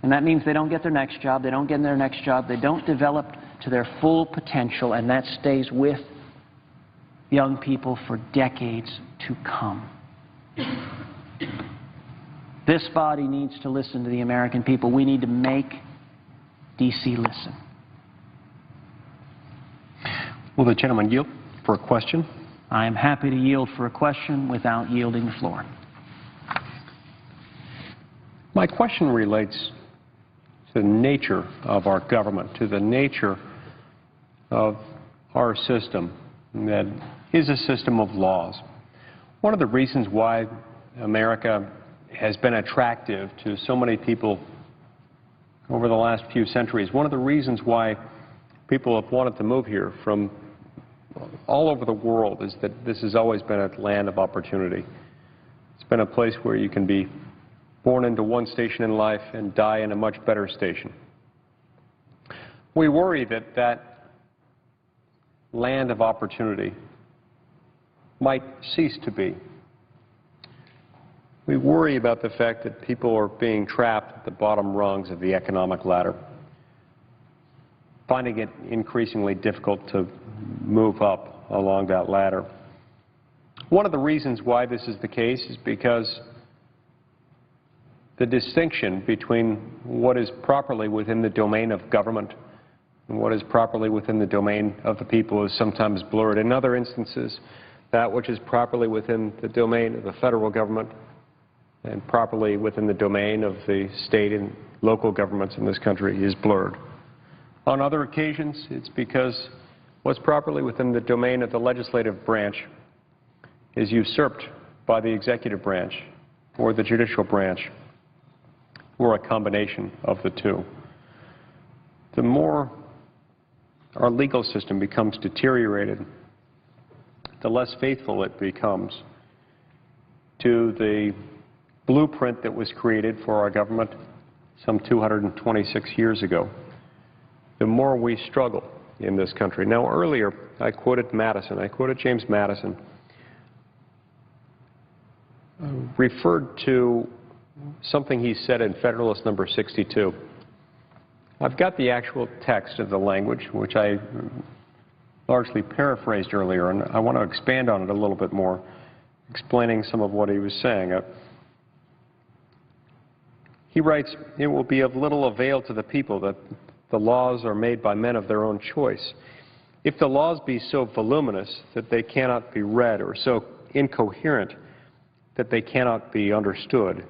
And that means they don't get their next job, they don't get their next job, they don't develop to their full potential, and that stays with young people for decades to come. This body needs to listen to the American people. We need to make D.C. listen. Will the gentleman yield for a question? I am happy to yield for a question without yielding the floor. My question relates to the nature of our government, to the nature of our system that is a system of laws. One of the reasons why America has been attractive to so many people over the last few centuries, one of the reasons why people have wanted to move here from all over the world is that this has always been a land of opportunity. It's been a place where you can be born into one station in life and die in a much better station. We worry that that land of opportunity might cease to be. We worry about the fact that people are being trapped at the bottom rungs of the economic ladder, finding it increasingly difficult to move up along that ladder. One of the reasons why this is the case is because the distinction between what is properly within the domain of government and what is properly within the domain of the people is sometimes blurred. In other instances, that which is properly within the domain of the federal government and properly within the domain of the state and local governments in this country is blurred. On other occasions, it's because what's properly within the domain of the legislative branch is usurped by the executive branch or the judicial branch, or a combination of the two. The more our legal system becomes deteriorated, the less faithful it becomes to the blueprint that was created for our government some 226 years ago. The more we struggle in this country. Now, earlier, I quoted Madison. I quoted James Madison, referred to something he said in Federalist number 62. I've got the actual text of the language, which I largely paraphrased earlier, and I want to expand on it a little bit more, explaining some of what he was saying. He writes, "It will be of little avail to the people that the laws are made by men of their own choice. If the laws be so voluminous that they cannot be read, or so incoherent that they cannot be understood,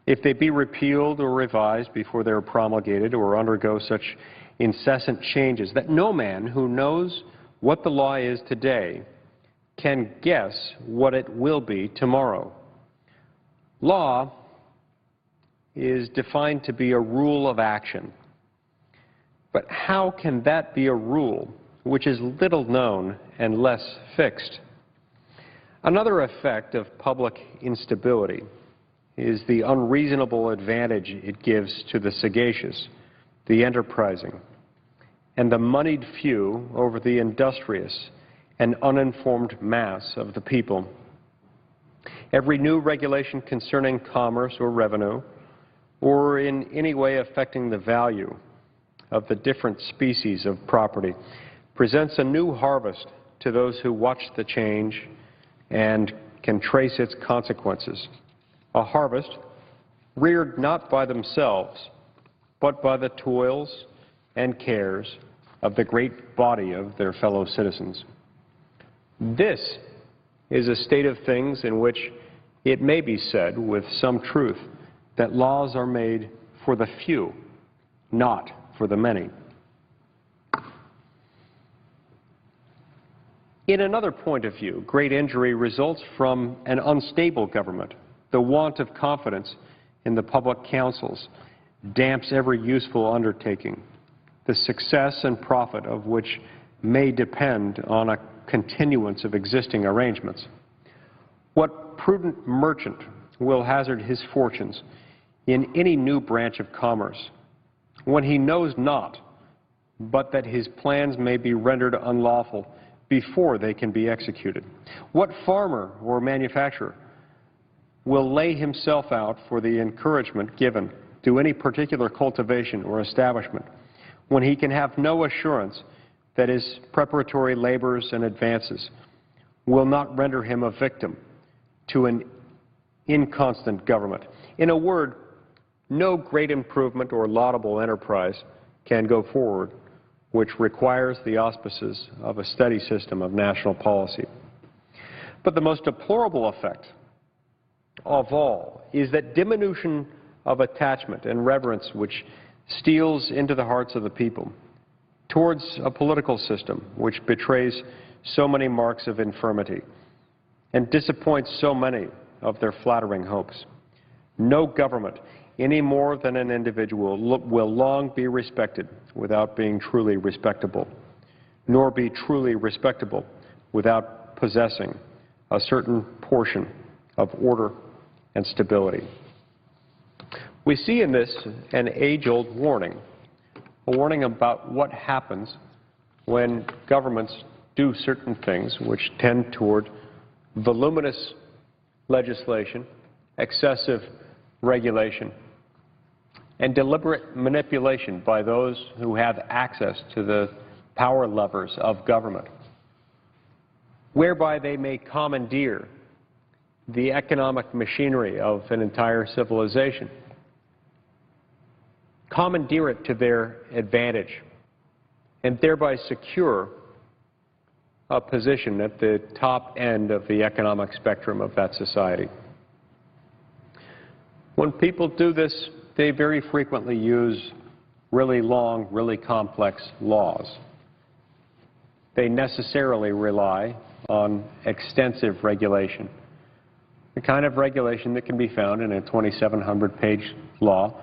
if they be repealed or revised before they are promulgated or undergo such incessant changes that no man who knows what the law is today can guess what it will be tomorrow. Law is defined to be a rule of action. But how can that be a rule which is little known and less fixed? Another effect of public instability is the unreasonable advantage it gives to the sagacious, the enterprising, and the moneyed few over the industrious and uninformed mass of the people. Every new regulation concerning commerce or revenue, or in any way affecting the value of the different species of property, presents a new harvest to those who watch the change and can trace its consequences. A harvest reared not by themselves, but by the toils and cares of the great body of their fellow citizens. This is a state of things in which it may be said with some truth that laws are made for the few, not for the many. In another point of view, great injury results from an unstable government. The want of confidence in the public councils damps every useful undertaking, the success and profit of which may depend on a continuance of existing arrangements. What prudent merchant will hazard his fortunes in any new branch of commerce when he knows not but that his plans may be rendered unlawful before they can be executed? What farmer or manufacturer will lay himself out for the encouragement given to any particular cultivation or establishment when he can have no assurance that his preparatory labors and advances will not render him a victim to an inconstant government. In a word, no great improvement or laudable enterprise can go forward which requires the auspices of a steady system of national policy. But the most deplorable effect of all is that diminution of attachment and reverence which steals into the hearts of the people towards a political system which betrays so many marks of infirmity and disappoints so many of their flattering hopes. No government, any more than an individual, will long be respected without being truly respectable, nor be truly respectable without possessing a certain portion of order and stability. We see in this an age-old warning, a warning about what happens when governments do certain things which tend toward voluminous legislation, excessive regulation, and deliberate manipulation by those who have access to the power levers of government, whereby they may commandeer the economic machinery of an entire civilization, commandeer it to their advantage, and thereby secure a position at the top end of the economic spectrum of that society. When people do this, they very frequently use really long, really complex laws. They necessarily rely on extensive regulation, the kind of regulation that can be found in a 2,700-page law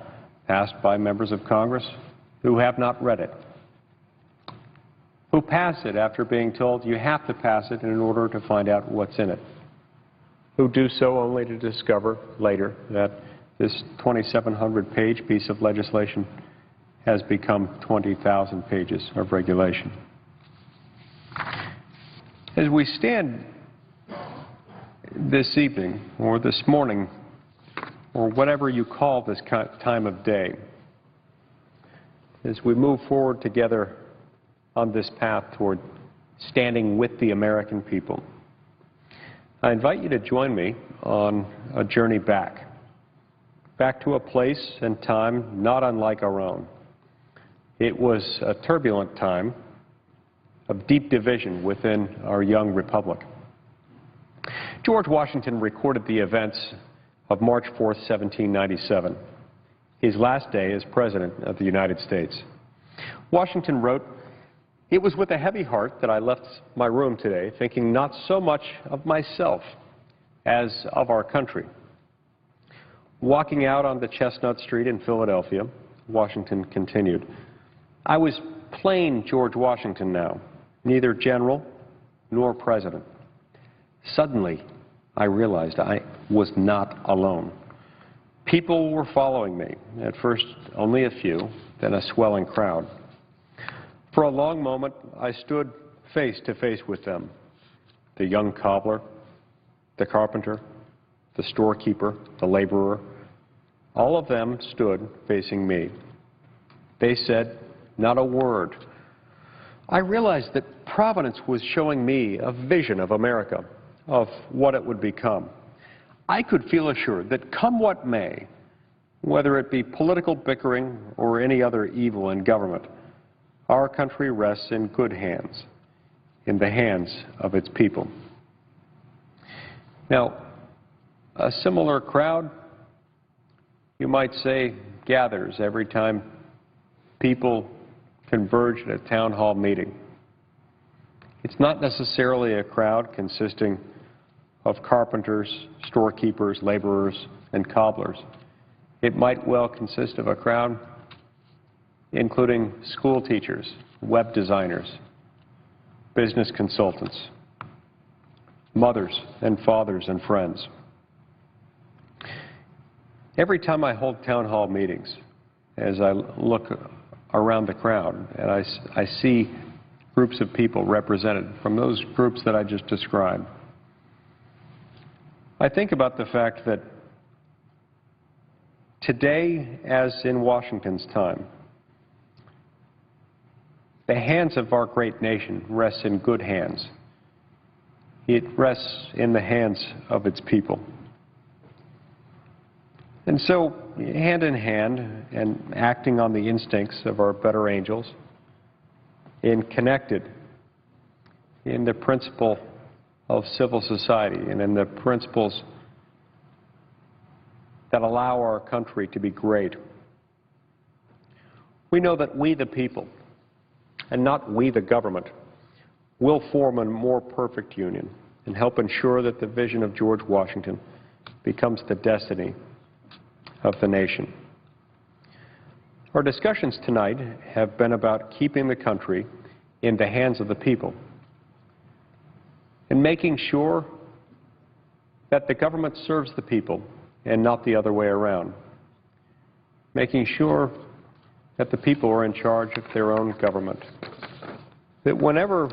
passed by members of Congress who have not read it, who pass it after being told you have to pass it in order to find out what's in it, who do so only to discover later that this 2,700-page piece of legislation has become 20,000 pages of regulation. As we stand this evening or this morning or whatever you call this time of day, as we move forward together on this path toward standing with the American people, I invite you to join me on a journey back to a place and time not unlike our own. It was a turbulent time of deep division within our young republic. George Washington recorded the events of March 4th, 1797, his last day as President of the United States. Washington wrote, "It was with a heavy heart that I left my room today, thinking not so much of myself as of our country." Walking out onto Chestnut Street in Philadelphia, Washington continued, "I was plain George Washington now, neither general nor president. Suddenly, I realized I was not alone. People were following me, at first only a few, then a swelling crowd. For a long moment, I stood face to face with them, the young cobbler, the carpenter, the storekeeper, the laborer. All of them stood facing me. They said not a word. I realized that Providence was showing me a vision of America, of what it would become. I could feel assured that come what may, whether it be political bickering or any other evil in government, our country rests in good hands, in the hands of its people." Now, a similar crowd, you might say, gathers every time people converge at a town hall meeting. It's not necessarily a crowd consisting of carpenters, storekeepers, laborers, and cobblers. It might well consist of a crowd including school teachers, web designers, business consultants, mothers and fathers and friends. Every time I hold town hall meetings, as I look around the crowd and I see groups of people represented from those groups that I just described, I think about the fact that Today, as in Washington's time, the hands of our great nation rest in good hands. It rests in the hands of its people. And so, hand in hand and acting on the instincts of our better angels, and connected in the principle of civil society and in the principles that allow our country to be great, we know that we the people, and not we the government, will form a more perfect union and help ensure that the vision of George Washington becomes the destiny of the nation. Our discussions tonight have been about keeping the country in the hands of the people and making sure that the government serves the people and not the other way around, making sure that the people are in charge of their own government, that whenever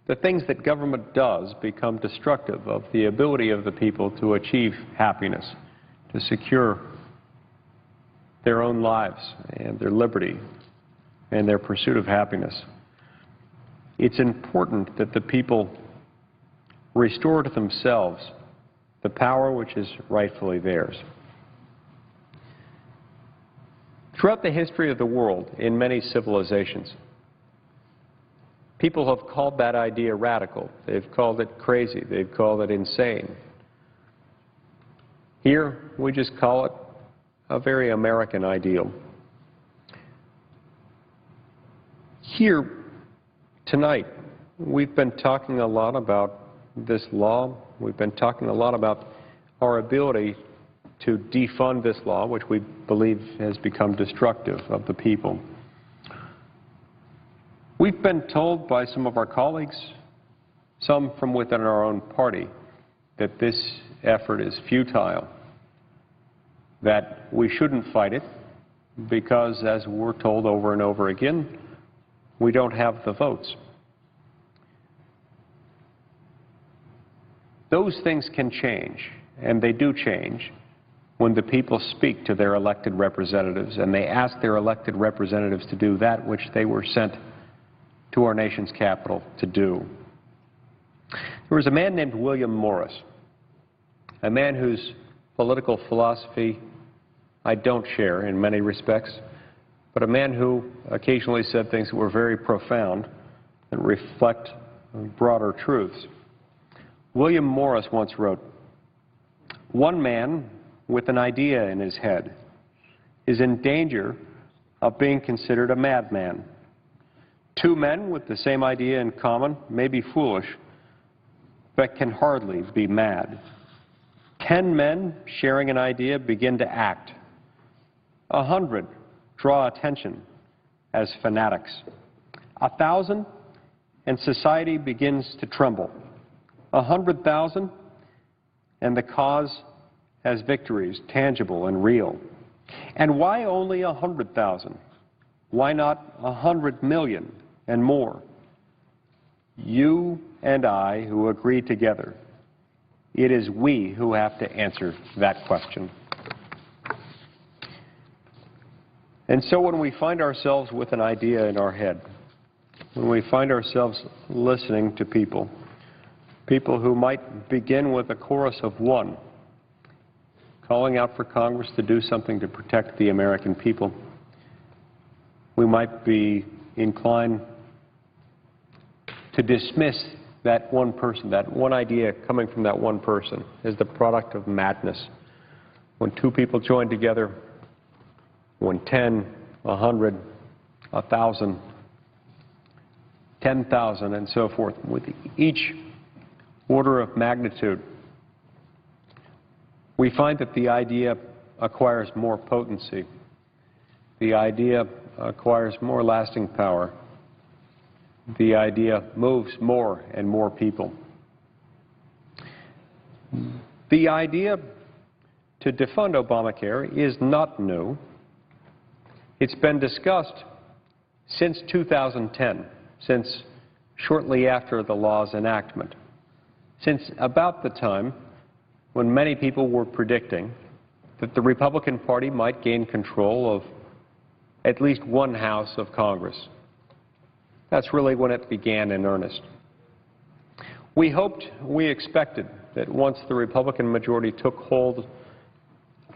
the things that government does become destructive of the ability of the people to achieve happiness, to secure their own lives and their liberty and their pursuit of happiness, it's important that the people restore to themselves the power which is rightfully theirs. Throughout the history of the world, in many civilizations, people have called that idea radical. They've called it crazy. They've called it insane. Here, we just call it a very American ideal. Here, tonight, we've been talking a lot about this law. We've been talking a lot about our ability to defund this law, which we believe has become destructive of the people. We've been told by some of our colleagues, some from within our own party, that this effort is futile, that we shouldn't fight it because, as we're told over and over again, we don't have the votes. Those things can change, and they do change, when the people speak to their elected representatives and they ask their elected representatives to do that which they were sent to our nation's capital to do. There was a man named William Morris, a man whose political philosophy I don't share in many respects, but a man who occasionally said things that were very profound and reflect broader truths. William Morris once wrote, "One man with an idea in his head is in danger of being considered a madman. Two men with the same idea in common may be foolish, but can hardly be mad. 10 men sharing an idea begin to act. 100 draw attention as fanatics. 1,000 and society begins to tremble. 100,000 and the cause has victories, tangible and real. And why only 100,000? Why not 100 million and more? You and I who agree together, it is we who have to answer that question." And so when we find ourselves with an idea in our head, when we find ourselves listening to people who might begin with a chorus of one, calling out for Congress to do something to protect the American people, we might be inclined to dismiss that one person, that one idea coming from that one person, as the product of madness. When two people join together, when 10, 100, 1,000, 10,000, and so forth, with each order of magnitude, we find that the idea acquires more potency. The idea acquires more lasting power. The idea moves more and more people. The idea to defund Obamacare is not new. It's been discussed since 2010, since shortly after the law's enactment, since about the time when many people were predicting that the Republican Party might gain control of at least one house of Congress. That's really when it began in earnest. We hoped, we expected that once the Republican majority took hold,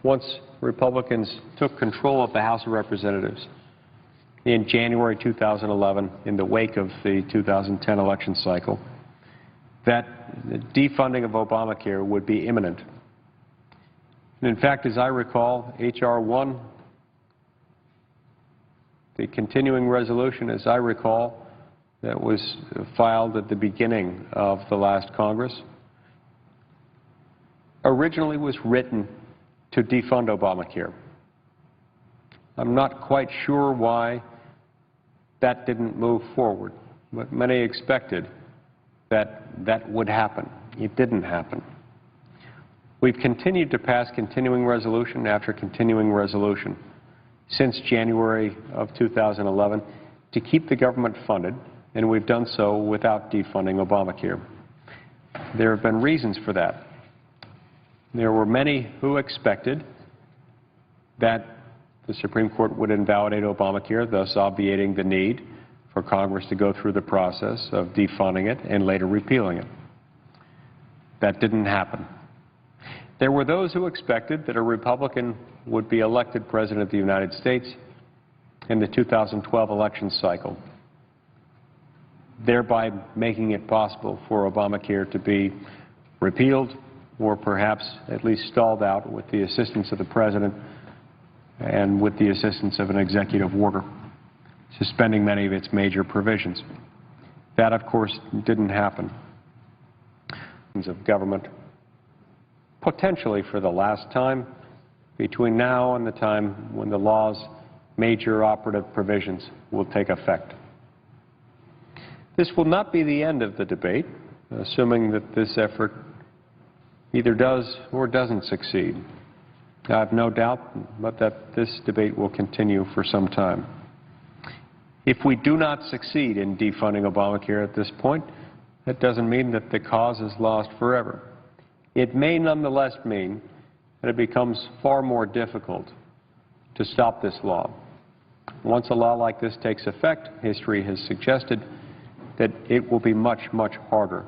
once Republicans took control of the House of Representatives in January 2011, in the wake of the 2010 election cycle, that the defunding of Obamacare would be imminent. And in fact, as I recall, H.R. 1, the continuing resolution, as I recall, that was filed at the beginning of the last Congress, originally was written to defund Obamacare. I'm not quite sure why that didn't move forward, but many expected that that would happen. It didn't happen. We've continued to pass continuing resolution after continuing resolution since January of 2011 to keep the government funded, and we've done so without defunding Obamacare. There have been reasons for that. There were many who expected that the Supreme Court would invalidate Obamacare, thus obviating the need for Congress to go through the process of defunding it and later repealing it. That didn't happen. There were those who expected that a Republican would be elected President of the United States in the 2012 election cycle, thereby making it possible for Obamacare to be repealed or perhaps at least stalled out with the assistance of the President and with the assistance of an executive order, suspending many of its major provisions. That, of course, didn't happen. Of government, potentially for the last time, between now and the time when the law's major operative provisions will take effect. This will not be the end of the debate, assuming that this effort either does or doesn't succeed. I have no doubt but that this debate will continue for some time. If we do not succeed in defunding Obamacare at this point, that doesn't mean that the cause is lost forever. It may nonetheless mean that it becomes far more difficult to stop this law. Once a law like this takes effect, history has suggested that it will be much, much harder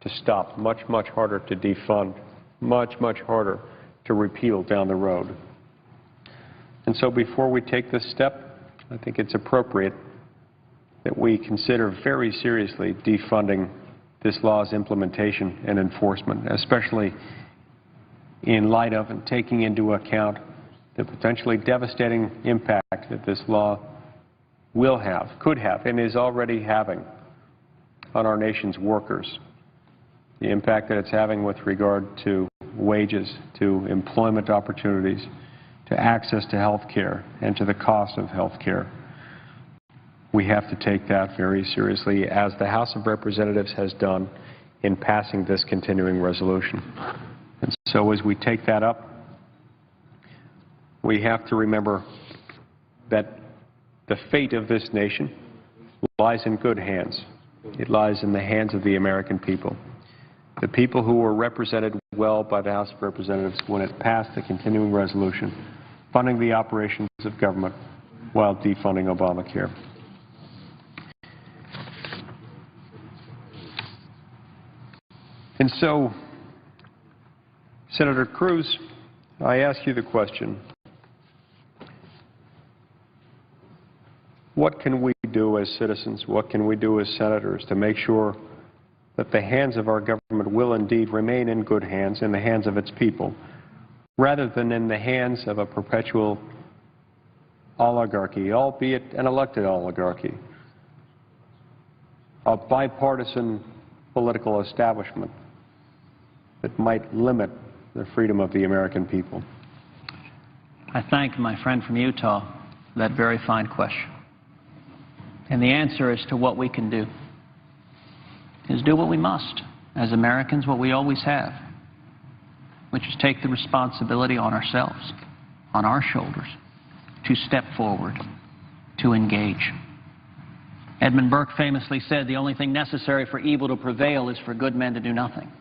to stop, much, much harder to defund, much, much harder to repeal down the road. And so before we take this step, I think it's appropriate that we consider very seriously defunding this law's implementation and enforcement, especially in light of and taking into account the potentially devastating impact that this law will have, could have, and is already having on our nation's workers, the impact that it's having with regard to wages, to employment opportunities, to access to health care, and to the cost of health care. We have to take that very seriously, as the House of Representatives has done in passing this continuing resolution. And so as we take that up, we have to remember that the fate of this nation lies in good hands. It lies in the hands of the American people, the people who were represented well by the House of Representatives when it passed the continuing resolution, funding the operations of government while defunding Obamacare. And so, Senator Cruz, I ask you the question, what can we do as citizens, what can we do as senators to make sure that the hands of our government will indeed remain in good hands, in the hands of its people, rather than in the hands of a perpetual oligarchy, albeit an elected oligarchy, a bipartisan political establishment that might limit the freedom of the American people? I thank my friend from Utah for that very fine question. And the answer as to what we can do is do what we must as Americans, what we always have, which is take the responsibility on ourselves, on our shoulders, to step forward, to engage. Edmund Burke famously said, the only thing necessary for evil to prevail is for good men to do nothing.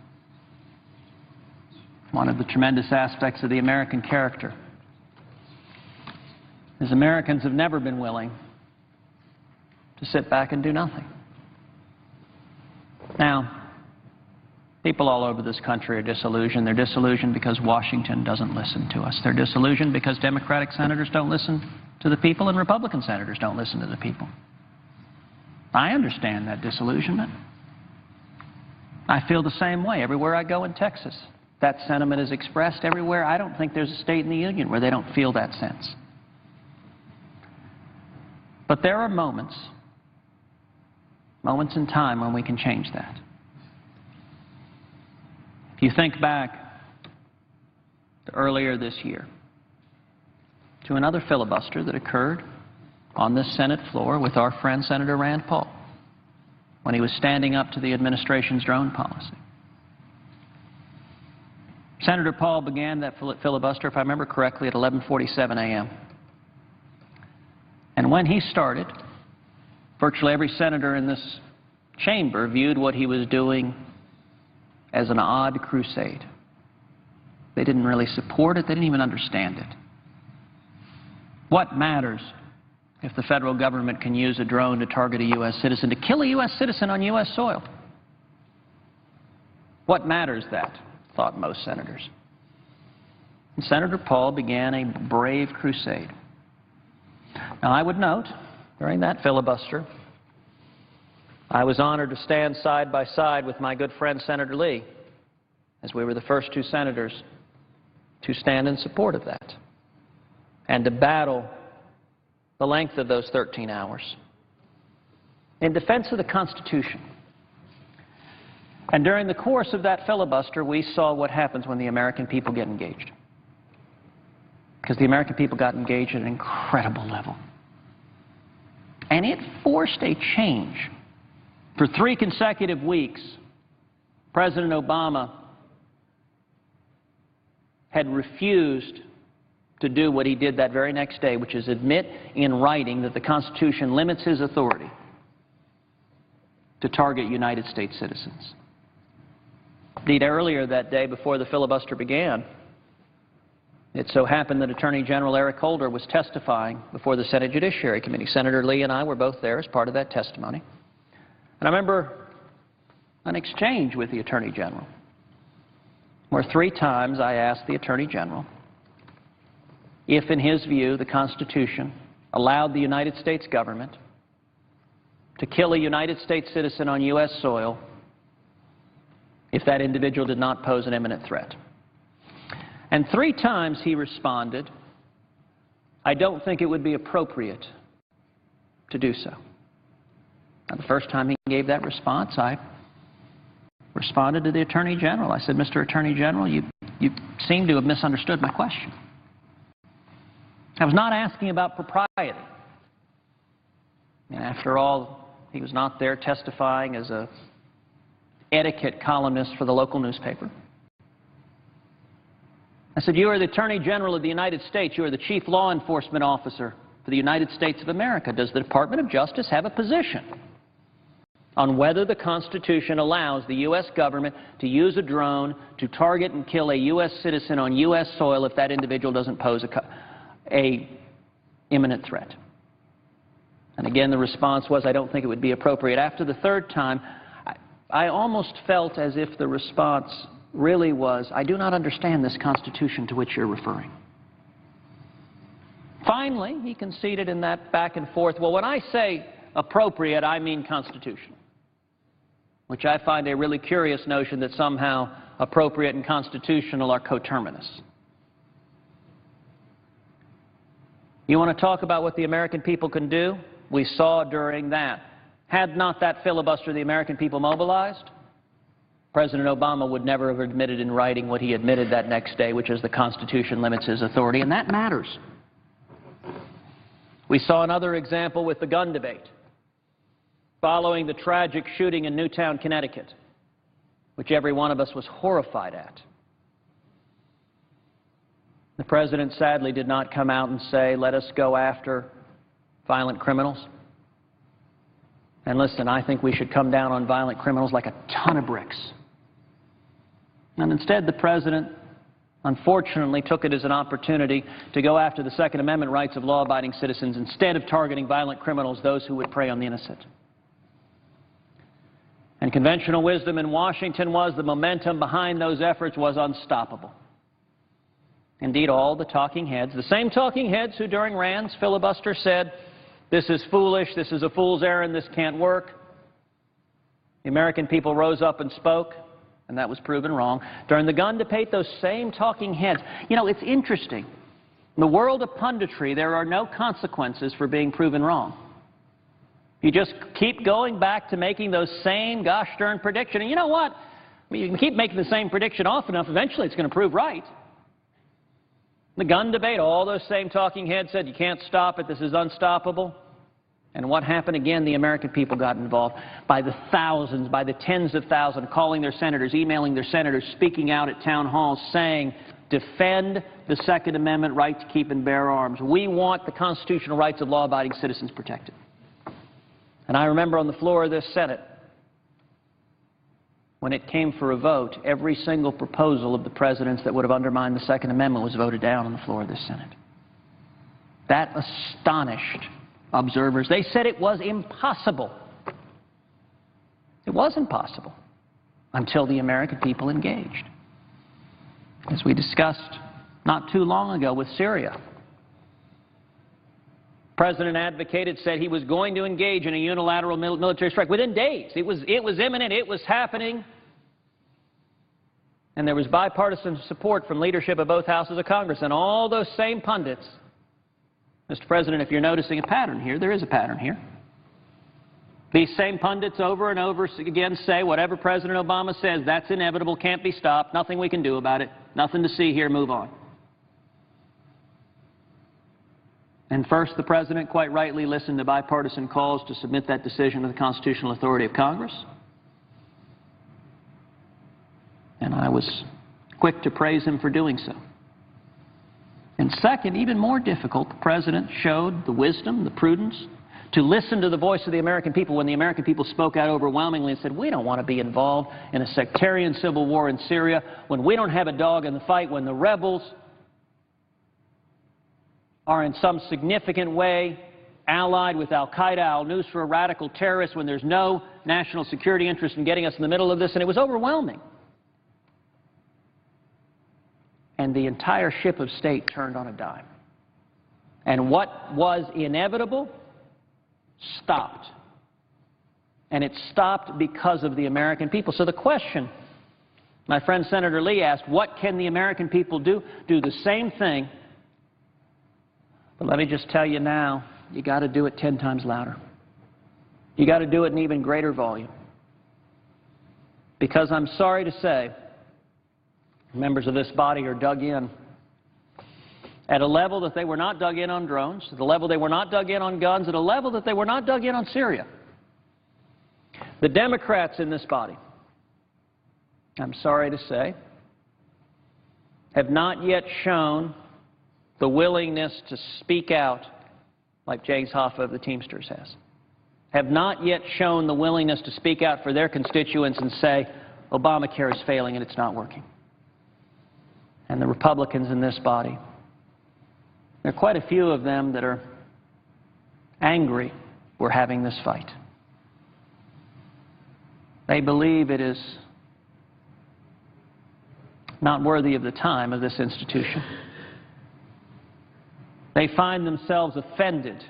One of the tremendous aspects of the American character is Americans have never been willing to sit back and do nothing. Now, people all over this country are disillusioned. They're disillusioned because Washington doesn't listen to us. They're disillusioned because Democratic senators don't listen to the people and Republican senators don't listen to the people. I understand that disillusionment. I feel the same way everywhere I go in Texas. That sentiment is expressed everywhere. I don't think there's a state in the union where they don't feel that sense. But there are moments in time when we can change that. If you think back to earlier this year, to another filibuster that occurred on this Senate floor with our friend Senator Rand Paul when he was standing up to the administration's drone policy. Senator Paul began that filibuster, if I remember correctly, at 11:47 a.m. And when he started, virtually every senator in this chamber viewed what he was doing as an odd crusade. They didn't really support it. They didn't even understand it. What matters if the federal government can use a drone to target a U.S. citizen, to kill a U.S. citizen on U.S. soil? What matters that, thought most senators. And Senator Paul began a brave crusade. Now, I would note, during that filibuster, I was honored to stand side by side with my good friend Senator Lee, as we were the first two senators to stand in support of that and to battle the length of those 13 hours in defense of the Constitution. And during the course of that filibuster, we saw what happens when the American people get engaged. Because the American people got engaged at an incredible level. And it forced a change. For 3 consecutive weeks, President Obama had refused to do what he did that very next day, which is admit in writing that the Constitution limits his authority to target United States citizens. Indeed, earlier that day, before the filibuster began, it so happened that Attorney General Eric Holder was testifying before the Senate Judiciary Committee. Senator Lee and I were both there as part of that testimony. And I remember an exchange with the Attorney General where 3 times I asked the Attorney General if, in his view, the Constitution allowed the United States government to kill a United States citizen on U.S. soil if that individual did not pose an imminent threat. And 3 times he responded, I don't think it would be appropriate to do so. Now, the first time he gave that response, I responded to the Attorney General. I said, Mr. Attorney General, you seem to have misunderstood my question. I was not asking about propriety. And after all, he was not there testifying as a etiquette columnist for the local newspaper. I said, you are the Attorney General of the United States. You are the Chief Law Enforcement Officer for the United States of America. Does the Department of Justice have a position on whether the Constitution allows the U.S. government to use a drone to target and kill a U.S. citizen on U.S. soil if that individual doesn't pose a imminent threat? And again, the response was, I don't think it would be appropriate. After the 3rd time, I almost felt as if the response really was, I do not understand this Constitution to which you're referring. Finally, he conceded in that back and forth, well, when I say appropriate, I mean constitutional, which I find a really curious notion that somehow appropriate and constitutional are coterminous. You want to talk about what the American people can do? We saw during that. Had not that filibuster the American people mobilized, President Obama would never have admitted in writing what he admitted that next day, which is the Constitution limits his authority, and that matters. We saw another example with the gun debate following the tragic shooting in Newtown, Connecticut, which every one of us was horrified at. The President sadly did not come out and say, let us go after violent criminals. And listen, I think we should come down on violent criminals like a ton of bricks. And instead, the President unfortunately took it as an opportunity to go after the Second Amendment rights of law-abiding citizens instead of targeting violent criminals, those who would prey on the innocent. And conventional wisdom in Washington was the momentum behind those efforts was unstoppable. Indeed, all the talking heads, the same talking heads who during Rand's filibuster said, "This is foolish, this is a fool's errand, this can't work," the American people rose up and spoke, and that was proven wrong. During the gun debate, those same talking heads. You know, it's interesting. In the world of punditry, there are no consequences for being proven wrong. You just keep going back to making those same gosh darn predictions. And you know what? I mean, you can keep making the same prediction often enough, eventually it's going to prove right. The gun debate, all those same talking heads said, you can't stop it, this is unstoppable. And what happened again? The American people got involved by the thousands, by the tens of thousands, calling their senators, emailing their senators, speaking out at town halls, saying, defend the Second Amendment right to keep and bear arms. We want the constitutional rights of law-abiding citizens protected. And I remember on the floor of this Senate, when it came for a vote, every single proposal of the President's that would have undermined the Second Amendment was voted down on the floor of this Senate. That astonished observers. They said it was impossible. It was impossible until the American people engaged. As we discussed not too long ago with Syria, the President advocated, said he was going to engage in a unilateral military strike within days. It was imminent. It was happening. And there was bipartisan support from leadership of both houses of Congress. And all those same pundits, Mr. President, if you're noticing a pattern here, there is a pattern here. These same pundits over and over again say whatever President Obama says, that's inevitable, can't be stopped, nothing we can do about it, nothing to see here, move on. And first, the President quite rightly listened to bipartisan calls to submit that decision to the constitutional authority of Congress. And I was quick to praise him for doing so. And second, even more difficult, the President showed the wisdom, the prudence, to listen to the voice of the American people when the American people spoke out overwhelmingly and said, we don't want to be involved in a sectarian civil war in Syria, when we don't have a dog in the fight, when the rebels are in some significant way allied with al-Qaeda, al-Nusra, radical terrorists, when there's no national security interest in getting us in the middle of this, and it was overwhelming. And the entire ship of state turned on a dime. And what was inevitable stopped. And it stopped because of the American people. So the question my friend Senator Lee asked, what can the American people do? Do the same thing. But let me just tell you now, you got to do it 10 times louder. You got to do it in even greater volume. Because I'm sorry to say, members of this body are dug in at a level that they were not dug in on drones, at a level they were not dug in on guns, at a level that they were not dug in on Syria. The Democrats in this body, I'm sorry to say, have not yet shown the willingness to speak out like James Hoffa of the Teamsters has. Have not yet shown the willingness to speak out for their constituents and say, Obamacare is failing and it's not working. And the Republicans in this body, there are quite a few of them that are angry we're having this fight. They believe it is not worthy of the time of this institution. They find themselves offended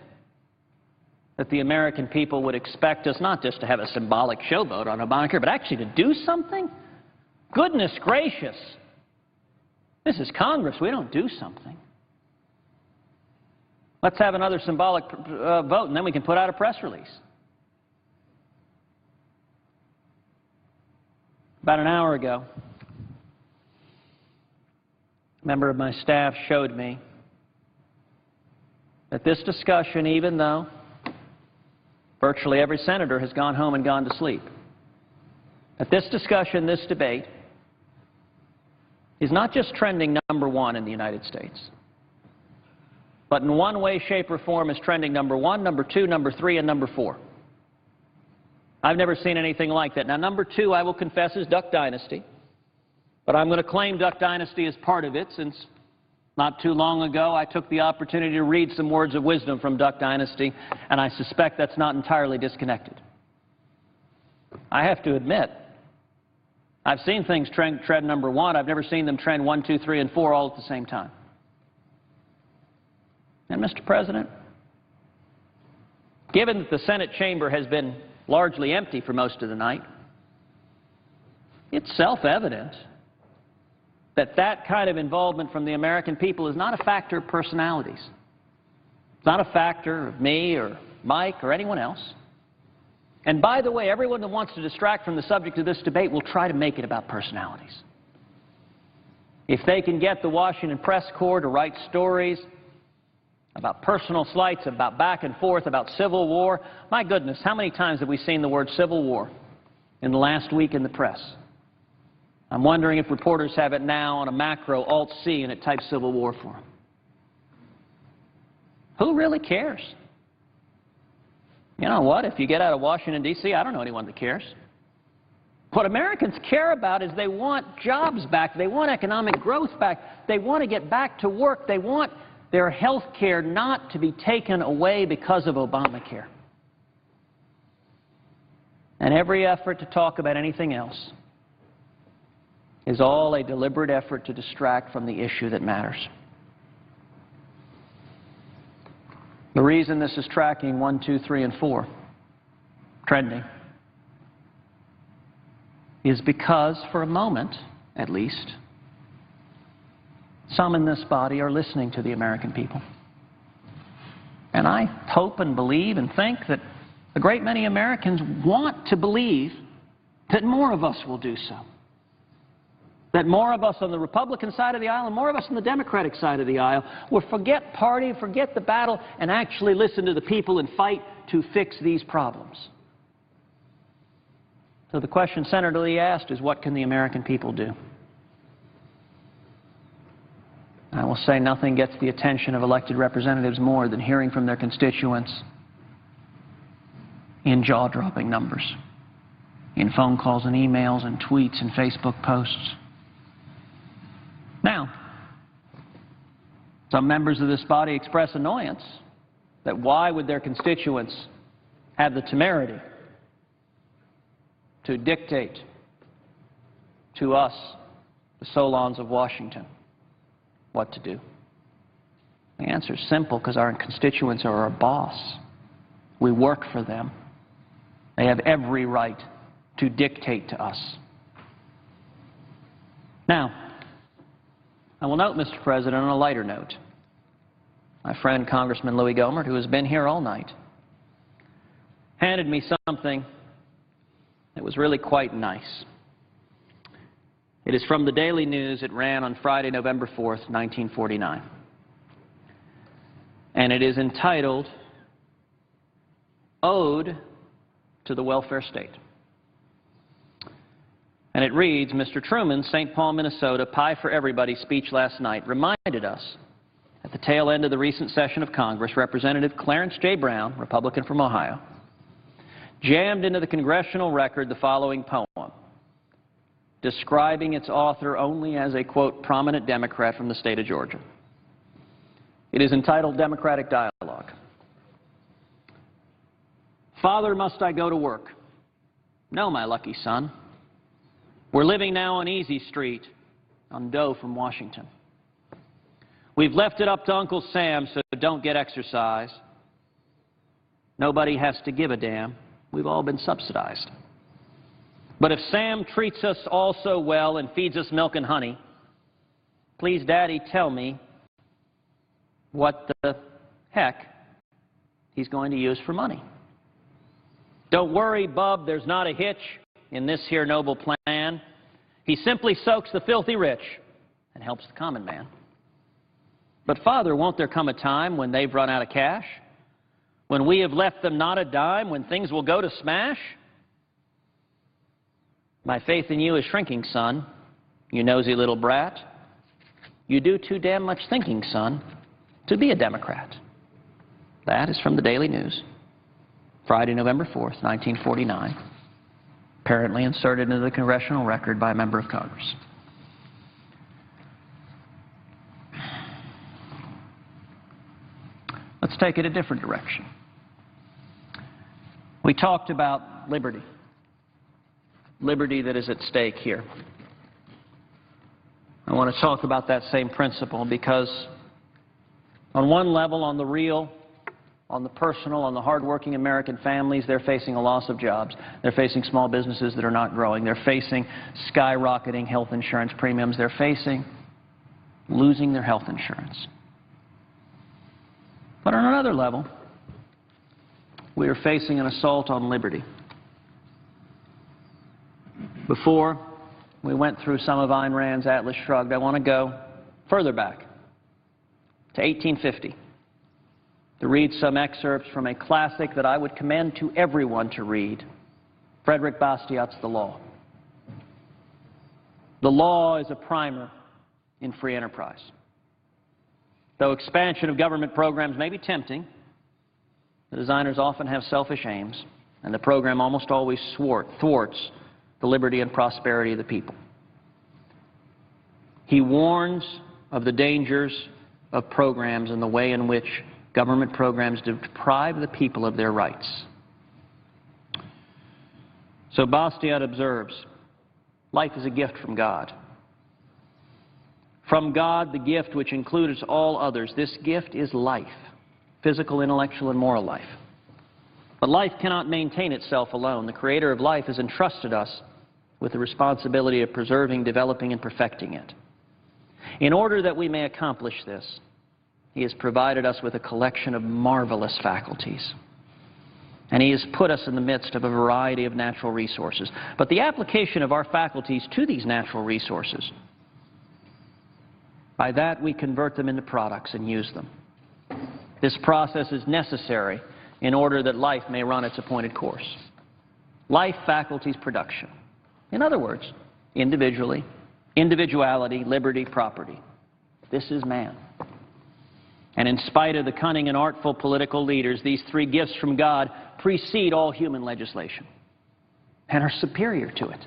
that the American people would expect us not just to have a symbolic showboat on Obamacare, but actually to do something? Goodness gracious. This is Congress. We don't do something. Let's have another symbolic vote, and then we can put out a press release. About an hour ago, a member of my staff showed me that this discussion, even though virtually every senator has gone home and gone to sleep, that this discussion, this debate, is not just trending number one in the United States, but in one way, shape, or form is trending number one, number two, number three, and number four. I've never seen anything like that. Now, number two, I will confess, is Duck Dynasty. But I'm going to claim Duck Dynasty as part of it, since not too long ago I took the opportunity to read some words of wisdom from Duck Dynasty, and I suspect that's not entirely disconnected. I have to admit, I've seen things trend number one. I've never seen them trend 1, 2, 3, and 4 all at the same time. And, Mr. President, given that the Senate chamber has been largely empty for most of the night, it's self-evident that that kind of involvement from the American people is not a factor of personalities. It's not a factor of me or Mike or anyone else. And by the way, everyone that wants to distract from the subject of this debate will try to make it about personalities. If they can get the Washington Press Corps to write stories about personal slights, about back and forth, about civil war, my goodness, how many times have we seen the word civil war in the last week in the press? I'm wondering if reporters have it now on a macro, Alt-C, and it types civil war for them. Who really cares? You know what? If you get out of Washington, D.C., I don't know anyone that cares. What Americans care about is they want jobs back. They want economic growth back. They want to get back to work. They want their health care not to be taken away because of Obamacare. And every effort to talk about anything else is all a deliberate effort to distract from the issue that matters. The reason this is tracking 1, 2, 3, and 4, trending, is because, for a moment at least, some in this body are listening to the American people. And I hope and believe and think that a great many Americans want to believe that more of us will do so. That more of us on the Republican side of the aisle and more of us on the Democratic side of the aisle will forget party, forget the battle, and actually listen to the people and fight to fix these problems. So the question Senator Lee asked is, what can the American people do? I will say nothing gets the attention of elected representatives more than hearing from their constituents in jaw-dropping numbers, in phone calls and emails and tweets and Facebook posts. Now, some members of this body express annoyance that why would their constituents have the temerity to dictate to us, the Solons of Washington, what to do. The answer is simple, because our constituents are our boss. We work for them. They have every right to dictate to us. Now, I will note, Mr. President, on a lighter note, my friend Congressman Louis Gohmert, who has been here all night, handed me something that was really quite nice. It is from the Daily News. It ran on Friday, November 4th, 1949. And it is entitled, Ode to the Welfare State. And it reads, Mr. Truman's St. Paul, Minnesota, Pie for Everybody speech last night reminded us, at the tail end of the recent session of Congress, Representative Clarence J. Brown, Republican from Ohio, jammed into the congressional record the following poem, describing its author only as a, quote, prominent Democrat from the state of Georgia. It is entitled Democratic Dialogue. Father, must I go to work? No, my lucky son. We're living now on Easy Street on dough from Washington. We've left it up to Uncle Sam, so don't get exercise. Nobody has to give a damn. We've all been subsidized. But if Sam treats us all so well and feeds us milk and honey, please, Daddy, tell me what the heck he's going to use for money. Don't worry, Bub, there's not a hitch in this here noble plan. He simply soaks the filthy rich and helps the common man. But, Father, won't there come a time when they've run out of cash? When we have left them not a dime? When things will go to smash? My faith in you is shrinking, son, you nosy little brat. You do too damn much thinking, son, to be a Democrat. That is from the Daily News, Friday, November 4th, 1949, apparently inserted into the congressional record by a member of Congress. take it a different direction. We talked about liberty. Liberty that is at stake here. I want to talk about that same principle because on one level, on the real, on the personal, on the hardworking American families, they're facing a loss of jobs. They're facing small businesses that are not growing. They're facing skyrocketing health insurance premiums. They're facing losing their health insurance. But on another level, we are facing an assault on liberty. Before we went through some of Ayn Rand's Atlas Shrugged, I want to go further back to 1850 to read some excerpts from a classic that I would commend to everyone to read, Frederick Bastiat's The Law. The law is a primer in free enterprise. Though expansion of government programs may be tempting, the designers often have selfish aims, and the program almost always thwarts the liberty and prosperity of the people. He warns of the dangers of programs and the way in which government programs deprive the people of their rights. So Bastiat observes, life is a gift from God. From God, the gift which includes all others. This gift is life, physical, intellectual, and moral life. But life cannot maintain itself alone. The Creator of life has entrusted us with the responsibility of preserving, developing, and perfecting it. In order that we may accomplish this, He has provided us with a collection of marvelous faculties. And He has put us in the midst of a variety of natural resources. But the application of our faculties to these natural resources, by that we convert them into products and use them. This process is necessary in order that life may run its appointed course. Life, faculties, production. In other words, individually, individuality, liberty, property. This is man. And in spite of the cunning and artful political leaders, these three gifts from God precede all human legislation and are superior to it.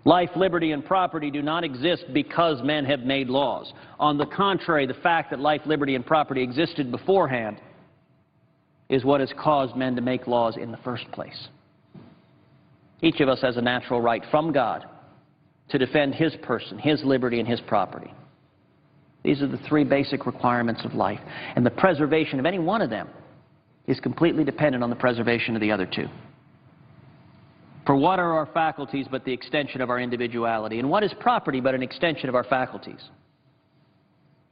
Life, liberty, and property do not exist because men have made laws. On the contrary, the fact that life, liberty, and property existed beforehand is what has caused men to make laws in the first place. Each of us has a natural right from God to defend his person, his liberty, and his property. These are the three basic requirements of life, and the preservation of any one of them is completely dependent on the preservation of the other two. For what are our faculties but the extension of our individuality? And what is property but an extension of our faculties?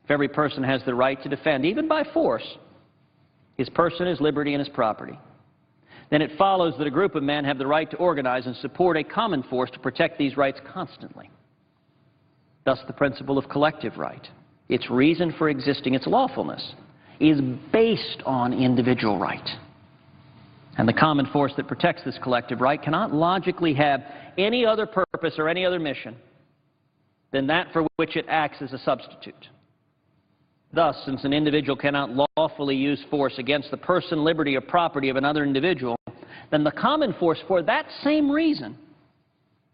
If every person has the right to defend, even by force, his person, his liberty, and his property, then it follows that a group of men have the right to organize and support a common force to protect these rights constantly. Thus, the principle of collective right, its reason for existing, its lawfulness, is based on individual right. And the common force that protects this collective right cannot logically have any other purpose or any other mission than that for which it acts as a substitute. Thus, since an individual cannot lawfully use force against the person, liberty, or property of another individual, then the common force for that same reason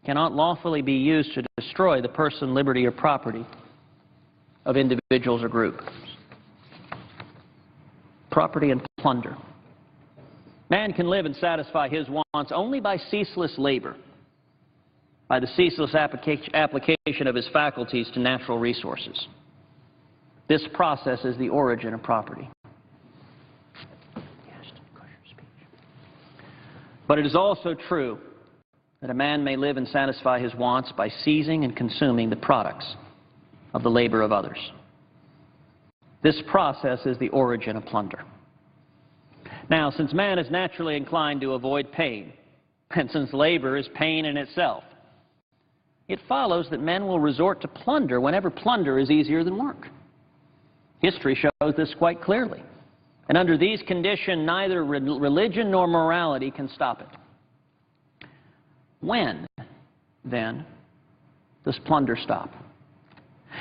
cannot lawfully be used to destroy the person, liberty, or property of individuals or groups. Property and plunder. Man can live and satisfy his wants only by ceaseless labor, by the ceaseless application of his faculties to natural resources. This process is the origin of property. But it is also true that a man may live and satisfy his wants by seizing and consuming the products of the labor of others. This process is the origin of plunder. Now, since man is naturally inclined to avoid pain, and since labor is pain in itself, it follows that men will resort to plunder whenever plunder is easier than work. History shows this quite clearly. And under these conditions, neither religion nor morality can stop it. When, then, does plunder stop?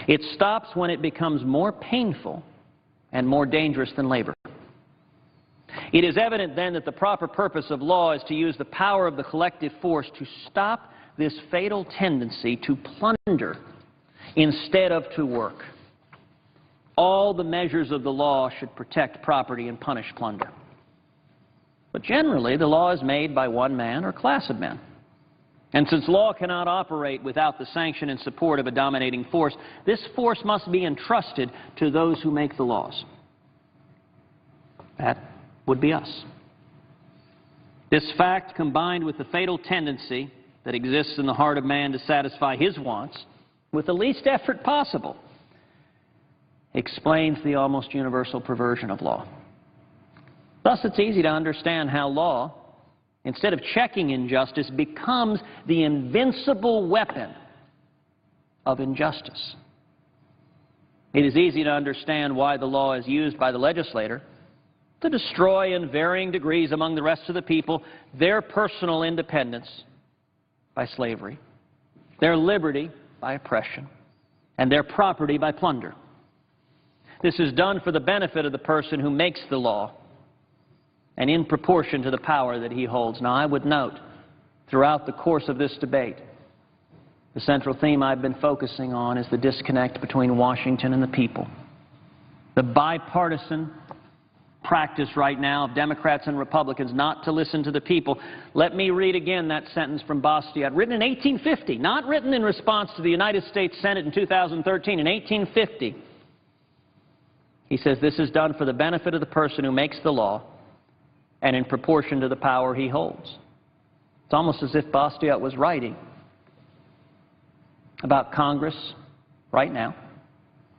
It stops when it becomes more painful and more dangerous than labor. It is evident then that the proper purpose of law is to use the power of the collective force to stop this fatal tendency to plunder instead of to work. all the measures of the law should protect property and punish plunder. But generally, the law is made by one man or class of men. And since law cannot operate without the sanction and support of a dominating force, this force must be entrusted to those who make the laws. That would be us. This fact, combined with the fatal tendency that exists in the heart of man to satisfy his wants with the least effort possible, explains the almost universal perversion of law. Thus, it's easy to understand how law, instead of checking injustice, becomes the invincible weapon of injustice. It is easy to understand why the law is used by the legislator to destroy in varying degrees among the rest of the people their personal independence by slavery, their liberty by oppression, and their property by plunder. This is done for the benefit of the person who makes the law and in proportion to the power that he holds. Now, I would note, throughout the course of this debate, the central theme I've been focusing on is the disconnect between Washington and the people. The bipartisan practice right now of Democrats and Republicans not to listen to the people. Let me read again that sentence from Bastiat, written in 1850, not written in response to the United States Senate in 2013, in 1850. He says, "This is done for the benefit of the person who makes the law and in proportion to the power he holds." It's almost as if Bastiat was writing about Congress right now,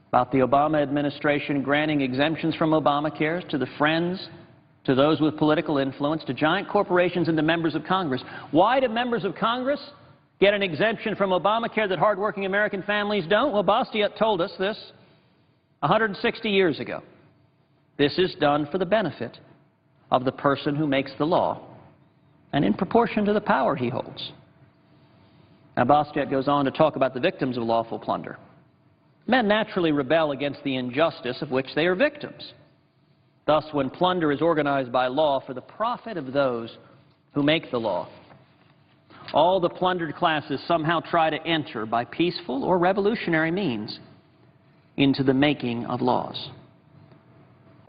about the Obama administration granting exemptions from Obamacare to the friends, to those with political influence, to giant corporations and to members of Congress. Why do members of Congress get an exemption from Obamacare that hardworking American families don't? Well, Bastiat told us this 160 years ago. This is done for the benefit of the person who makes the law and in proportion to the power he holds. Now, Bastiat goes on to talk about the victims of lawful plunder. Men naturally rebel against the injustice of which they are victims. Thus, when plunder is organized by law for the profit of those who make the law, all the plundered classes somehow try to enter by peaceful or revolutionary means into the making of laws.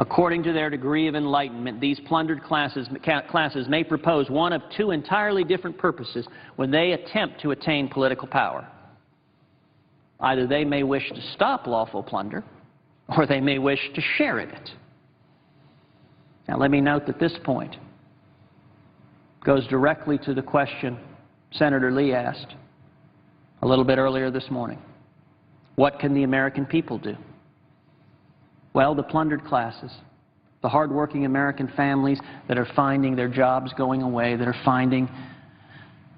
According to their degree of enlightenment, these plundered classes may propose one of two entirely different purposes when they attempt to attain political power. Either they may wish to stop lawful plunder, or they may wish to share in it. Now, let me note that this point goes directly to the question Senator Lee asked a little bit earlier this morning. What can the American people do? Well, the plundered classes, the hardworking American families that are finding their jobs going away, that are finding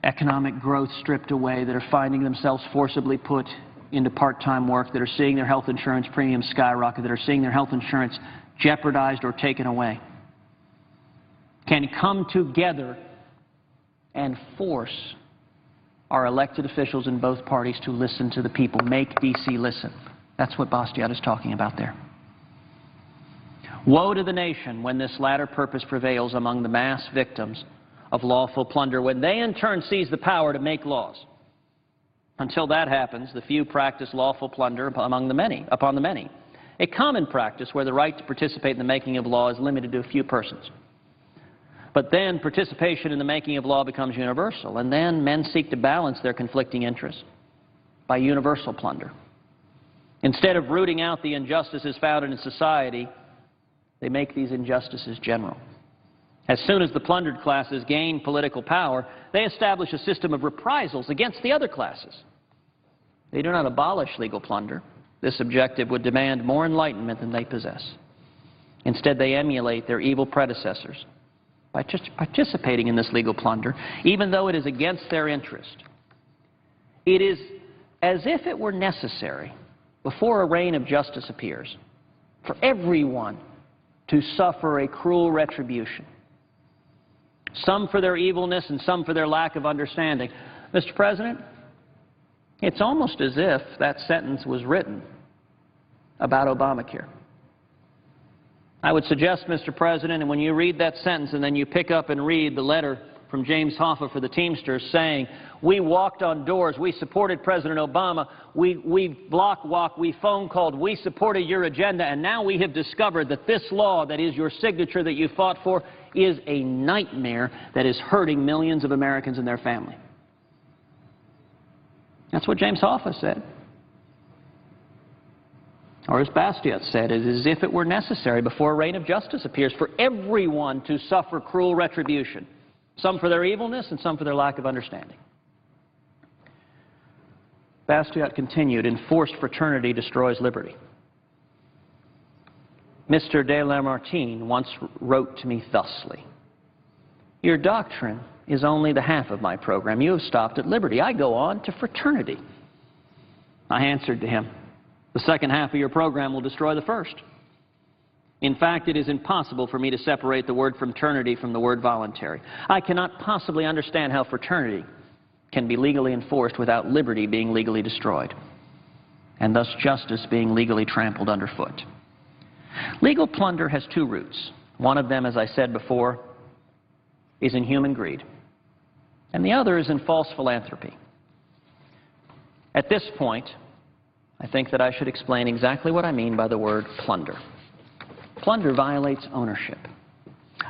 economic growth stripped away, that are finding themselves forcibly put into part-time work, that are seeing their health insurance premiums skyrocket, that are seeing their health insurance jeopardized or taken away, can come together and force our elected officials in both parties to listen to the people, make D.C. listen. That's what Bastiat is talking about there. Woe to the nation when this latter purpose prevails among the mass victims of lawful plunder, when they in turn seize the power to make laws. Until that happens, the few practice lawful plunder upon the many, a common practice where the right to participate in the making of law is limited to a few persons. But then participation in the making of law becomes universal, and then men seek to balance their conflicting interests by universal plunder. Instead of rooting out the injustices found in society, they make these injustices general. As soon as the plundered classes gain political power, they establish a system of reprisals against the other classes. They do not abolish legal plunder. This objective would demand more enlightenment than they possess. Instead, they emulate their evil predecessors by just participating in this legal plunder, even though it is against their interest. It is as if it were necessary, before a reign of justice appears, for everyone to suffer a cruel retribution, some for their evilness and some for their lack of understanding. Mr. President, it's almost as if that sentence was written about Obamacare. I would suggest, Mr. President, and when you read that sentence and then you pick up and read the letter from James Hoffa for the Teamsters saying, we walked on doors, we supported President Obama, we block walked, we phone called, we supported your agenda, and now we have discovered that this law that is your signature that you fought for is a nightmare that is hurting millions of Americans and their family. That's what James Hoffa said. Or as Bastiat said, it is as if it were necessary before a reign of justice appears for everyone to suffer cruel retribution, some for their evilness and some for their lack of understanding. Bastiat continued, enforced fraternity destroys liberty. Mr. de Lamartine once wrote to me thusly, your doctrine is only the half of my program. You have stopped at liberty. I go on to fraternity. I answered to him, the second half of your program will destroy the first. In fact, it is impossible for me to separate the word fraternity from the word voluntary. I cannot possibly understand how fraternity can be legally enforced without liberty being legally destroyed, and thus justice being legally trampled underfoot. Legal plunder has two roots. One of them, as I said before, is in human greed, and the other is in false philanthropy. At this point, I think that I should explain exactly what I mean by the word plunder. Plunder violates ownership.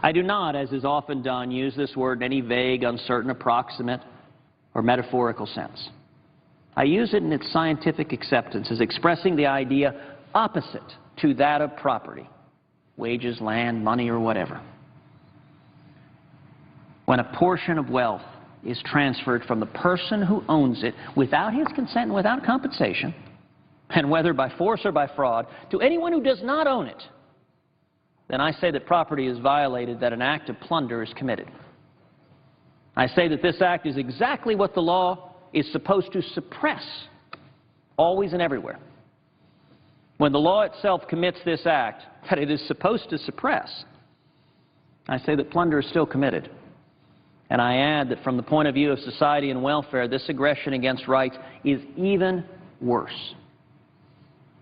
I do not, as is often done, use this word in any vague, uncertain, approximate, or metaphorical sense. I use it in its scientific acceptance as expressing the idea opposite to that of property, wages, land, money, or whatever. When a portion of wealth is transferred from the person who owns it without his consent and without compensation, and whether by force or by fraud, to anyone who does not own it, then I say that property is violated, that an act of plunder is committed. I say that this act is exactly what the law is supposed to suppress, always and everywhere. When the law itself commits this act that it is supposed to suppress, I say that plunder is still committed. And I add that from the point of view of society and welfare, this aggression against rights is even worse.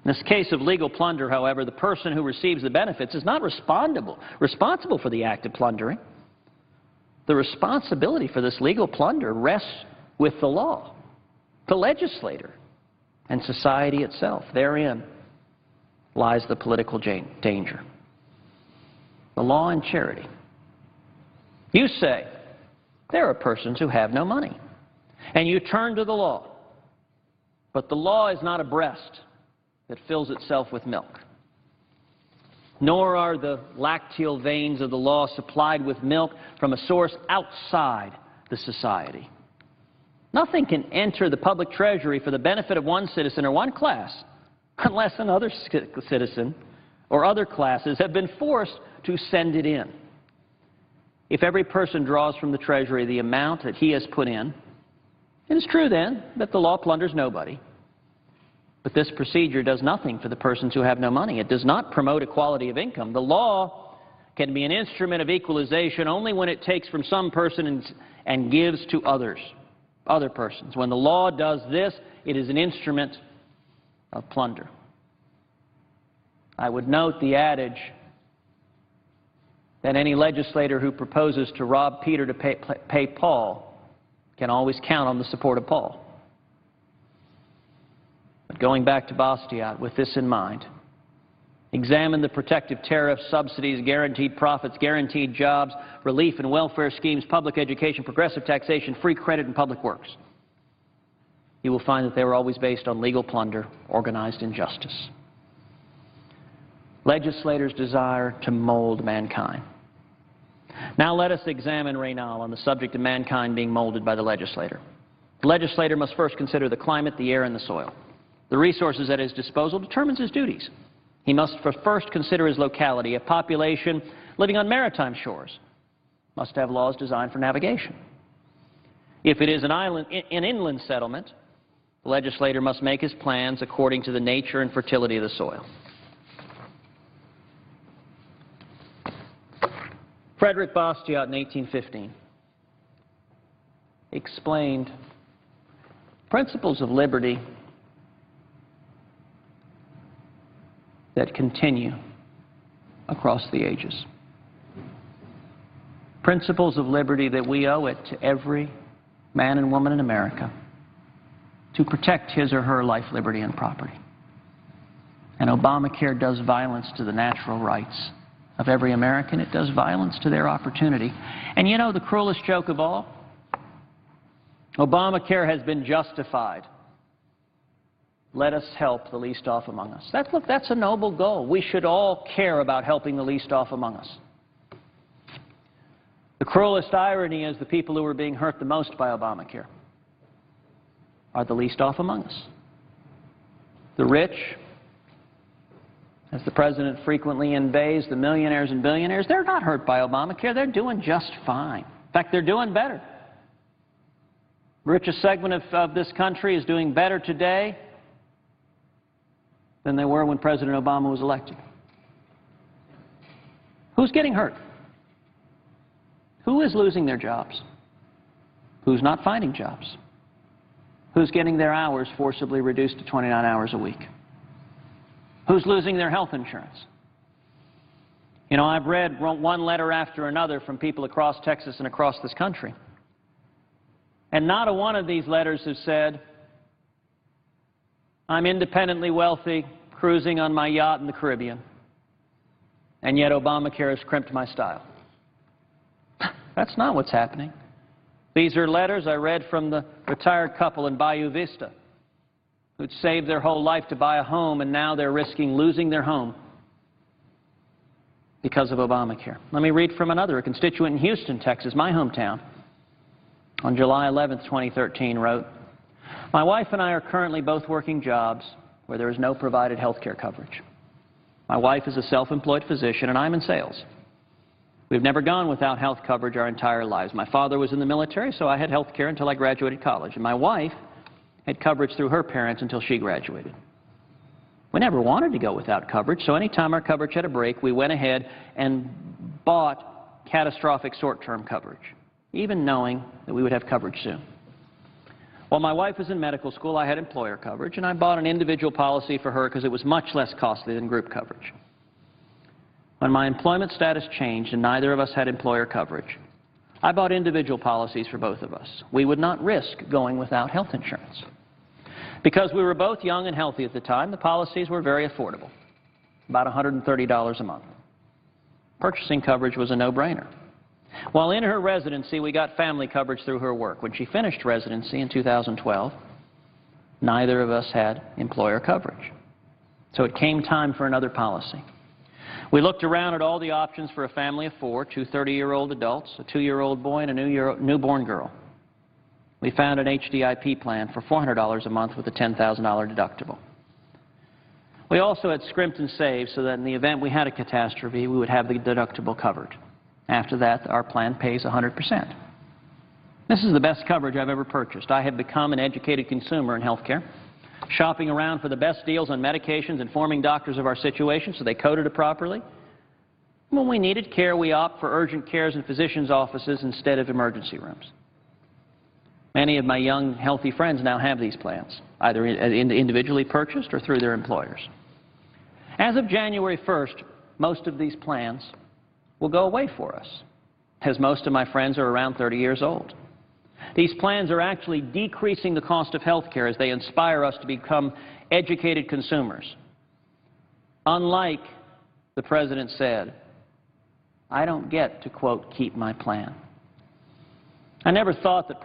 In this case of legal plunder, however, the person who receives the benefits is not responsible for the act of plundering. The responsibility for this legal plunder rests with the law, the legislator, and society itself. Therein lies the political danger. The law and charity. You say, there are persons who have no money, and you turn to the law. But the law is not a breast that fills itself with milk, nor are the lacteal veins of the law supplied with milk from a source outside the society. Nothing can enter the public treasury for the benefit of one citizen or one class unless another citizen or other classes have been forced to send it in. If every person draws from the treasury the amount that he has put in, it is true then that the law plunders nobody. But this procedure does nothing for the persons who have no money. It does not promote equality of income. The law can be an instrument of equalization only when it takes from some person and gives to other persons. When the law does this, it is an instrument of plunder. I would note the adage that any legislator who proposes to rob Peter to pay Paul can always count on the support of Paul. But going back to Bastiat, with this in mind, examine the protective tariffs, subsidies, guaranteed profits, guaranteed jobs, relief and welfare schemes, public education, progressive taxation, free credit, and public works. You will find that they were always based on legal plunder, organized injustice. Legislators desire to mold mankind. Now let us examine Reynal on the subject of mankind being molded by the legislator. The legislator must first consider the climate, the air, and the soil. The resources at his disposal determines his duties. He must first consider his locality. A population living on maritime shores must have laws designed for navigation. If it is an inland settlement, the legislator must make his plans according to the nature and fertility of the soil. Frederick Bastiat in 1815 explained principles of liberty that continue across the ages. principles of liberty that we owe it to every man and woman in America to protect his or her life, liberty, and property. And Obamacare does violence to the natural rights of every American. It does violence to their opportunity. And you know the cruelest joke of all? Obamacare has been justified. Let us help the least off among us. Look, that's a noble goal. We should all care about helping the least off among us. The cruelest irony is the people who are being hurt the most by Obamacare are the least off among us. The rich, as the President frequently inveighs, the millionaires and billionaires, they're not hurt by Obamacare. They're doing just fine. In fact, they're doing better. The richest segment of this country is doing better today than they were when President Obama was elected. Who's getting hurt? Who is losing their jobs? Who's not finding jobs? Who's getting their hours forcibly reduced to 29 hours a week? Who's losing their health insurance? You know, I've read one letter after another from people across Texas and across this country. And not a one of these letters has said, I'm independently wealthy, cruising on my yacht in the Caribbean, and yet Obamacare has crimped my style. That's not what's happening. These are letters I read from the retired couple in Bayou Vista who'd saved their whole life to buy a home, and now they're risking losing their home because of Obamacare. Let me read from another. A constituent in Houston, Texas, my hometown, on July 11th, 2013, wrote, my wife and I are currently both working jobs where there is no provided health care coverage. My wife is a self-employed physician, and I'm in sales. We've never gone without health coverage our entire lives. My father was in the military, so I had health care until I graduated college. And my wife had coverage through her parents until she graduated. We never wanted to go without coverage, so anytime our coverage had a break, we went ahead and bought catastrophic short-term coverage, even knowing that we would have coverage soon. While my wife was in medical school, I had employer coverage, and I bought an individual policy for her because it was much less costly than group coverage. When my employment status changed and neither of us had employer coverage, I bought individual policies for both of us. We would not risk going without health insurance. Because we were both young and healthy at the time, the policies were very affordable, about $130 a month. Purchasing coverage was a no-brainer. While in her residency, we got family coverage through her work. When she finished residency in 2012, neither of us had employer coverage. So it came time for another policy. We looked around at all the options for a family of four, two 30-year-old adults, a 2-year-old boy, and a newborn girl. We found an HDIP plan for $400 a month with a $10,000 deductible. We also had scrimped and saved so that in the event we had a catastrophe, we would have the deductible covered. After that, our plan pays 100%. This is the best coverage I've ever purchased. I have become an educated consumer in health care, shopping around for the best deals on medications, informing doctors of our situation so they coded it properly. When we needed care, we opt for urgent cares in physicians' offices instead of emergency rooms. Many of my young, healthy friends now have these plans, either individually purchased or through their employers. As of January 1st, most of these plans will go away for us, as most of my friends are around 30 years old. These plans are actually decreasing the cost of health care as they inspire us to become educated consumers. Unlike the President said, I don't get to, quote, keep my plan. I never thought that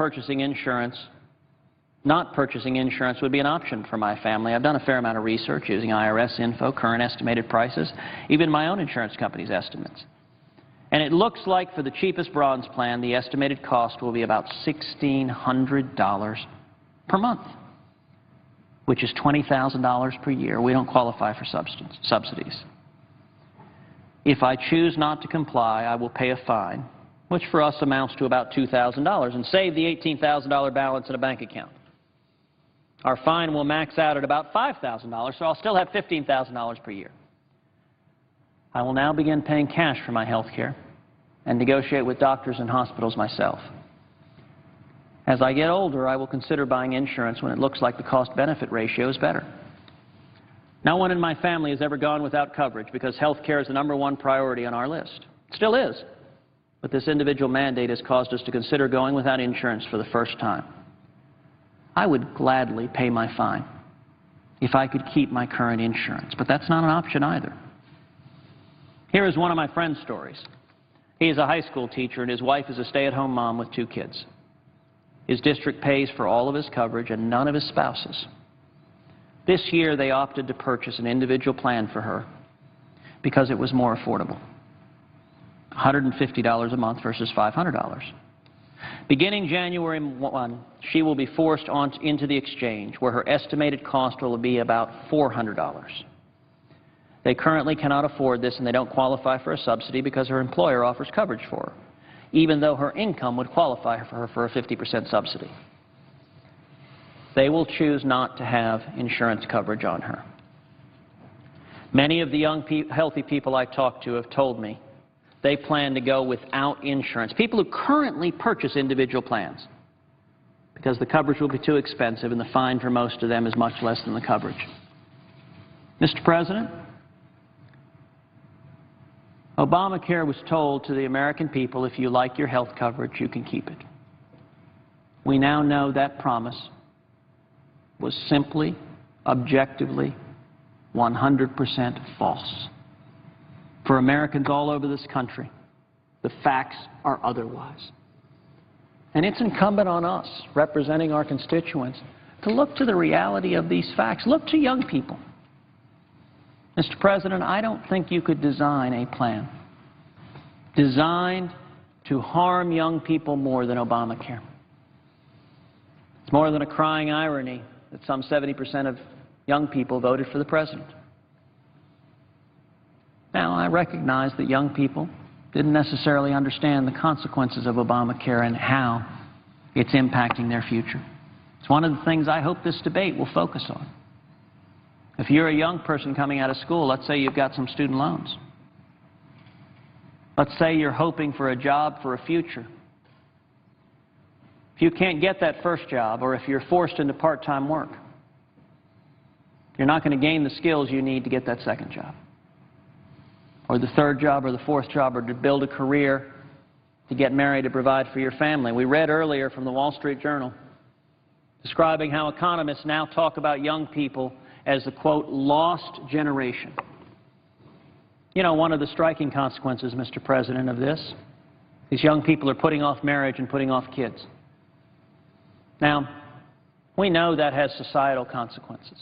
not purchasing insurance would be an option for my family. I've done a fair amount of research using IRS info, current estimated prices, even my own insurance company's estimates. And it looks like for the cheapest bronze plan, the estimated cost will be about $1,600 per month, which is $20,000 per year. We don't qualify for subsidies. If I choose not to comply, I will pay a fine, which for us amounts to about $2,000, and save the $18,000 balance in a bank account. Our fine will max out at about $5,000, so I'll still have $15,000 per year. I will now begin paying cash for my health care and negotiate with doctors and hospitals myself. As I get older, I will consider buying insurance when it looks like the cost-benefit ratio is better. No one in my family has ever gone without coverage because health care is the #1 priority on our list. It still is. but this individual mandate has caused us to consider going without insurance for the first time. I would gladly pay my fine if I could keep my current insurance, but that's not an option either. Here is one of my friend's stories. He is a high school teacher, and his wife is a stay-at-home mom with 2 kids. His district pays for all of his coverage and none of his spouse's. This year, they opted to purchase an individual plan for her because it was more affordable, $150 a month versus $500. Beginning January 1, she will be forced into the exchange, where her estimated cost will be about $400. They currently cannot afford this, and they don't qualify for a subsidy because her employer offers coverage for her, even though her income would qualify for her for a 50% subsidy. They will choose not to have insurance coverage on her. Many of the young, healthy people I talk to have told me they plan to go without insurance. People who currently purchase individual plans because the coverage will be too expensive and the fine for most of them is much less than the coverage. Mr. President, Obamacare was told to the American people, if you like your health coverage, you can keep it. We now know that promise was simply, objectively, 100% false. For Americans all over this country, the facts are otherwise. And it's incumbent on us, representing our constituents, to look to the reality of these facts. Look to young people. Mr. President, I don't think you could design a plan designed to harm young people more than Obamacare. It's more than a crying irony that some 70% of young people voted for the president. Now, I recognize that young people didn't necessarily understand the consequences of Obamacare and how it's impacting their future. It's one of the things I hope this debate will focus on. If you're a young person coming out of school, let's say you've got some student loans. Let's say you're hoping for a job for a future. If you can't get that first job, or if you're forced into part-time work, you're not going to gain the skills you need to get that second job, or the third job, or the fourth job, or to build a career, to get married, to provide for your family. We read earlier from the Wall Street Journal describing how economists now talk about young people as the, quote, lost generation. You know, one of the striking consequences, Mr. President, of this, these young people are putting off marriage and putting off kids. Now, we know that has societal consequences.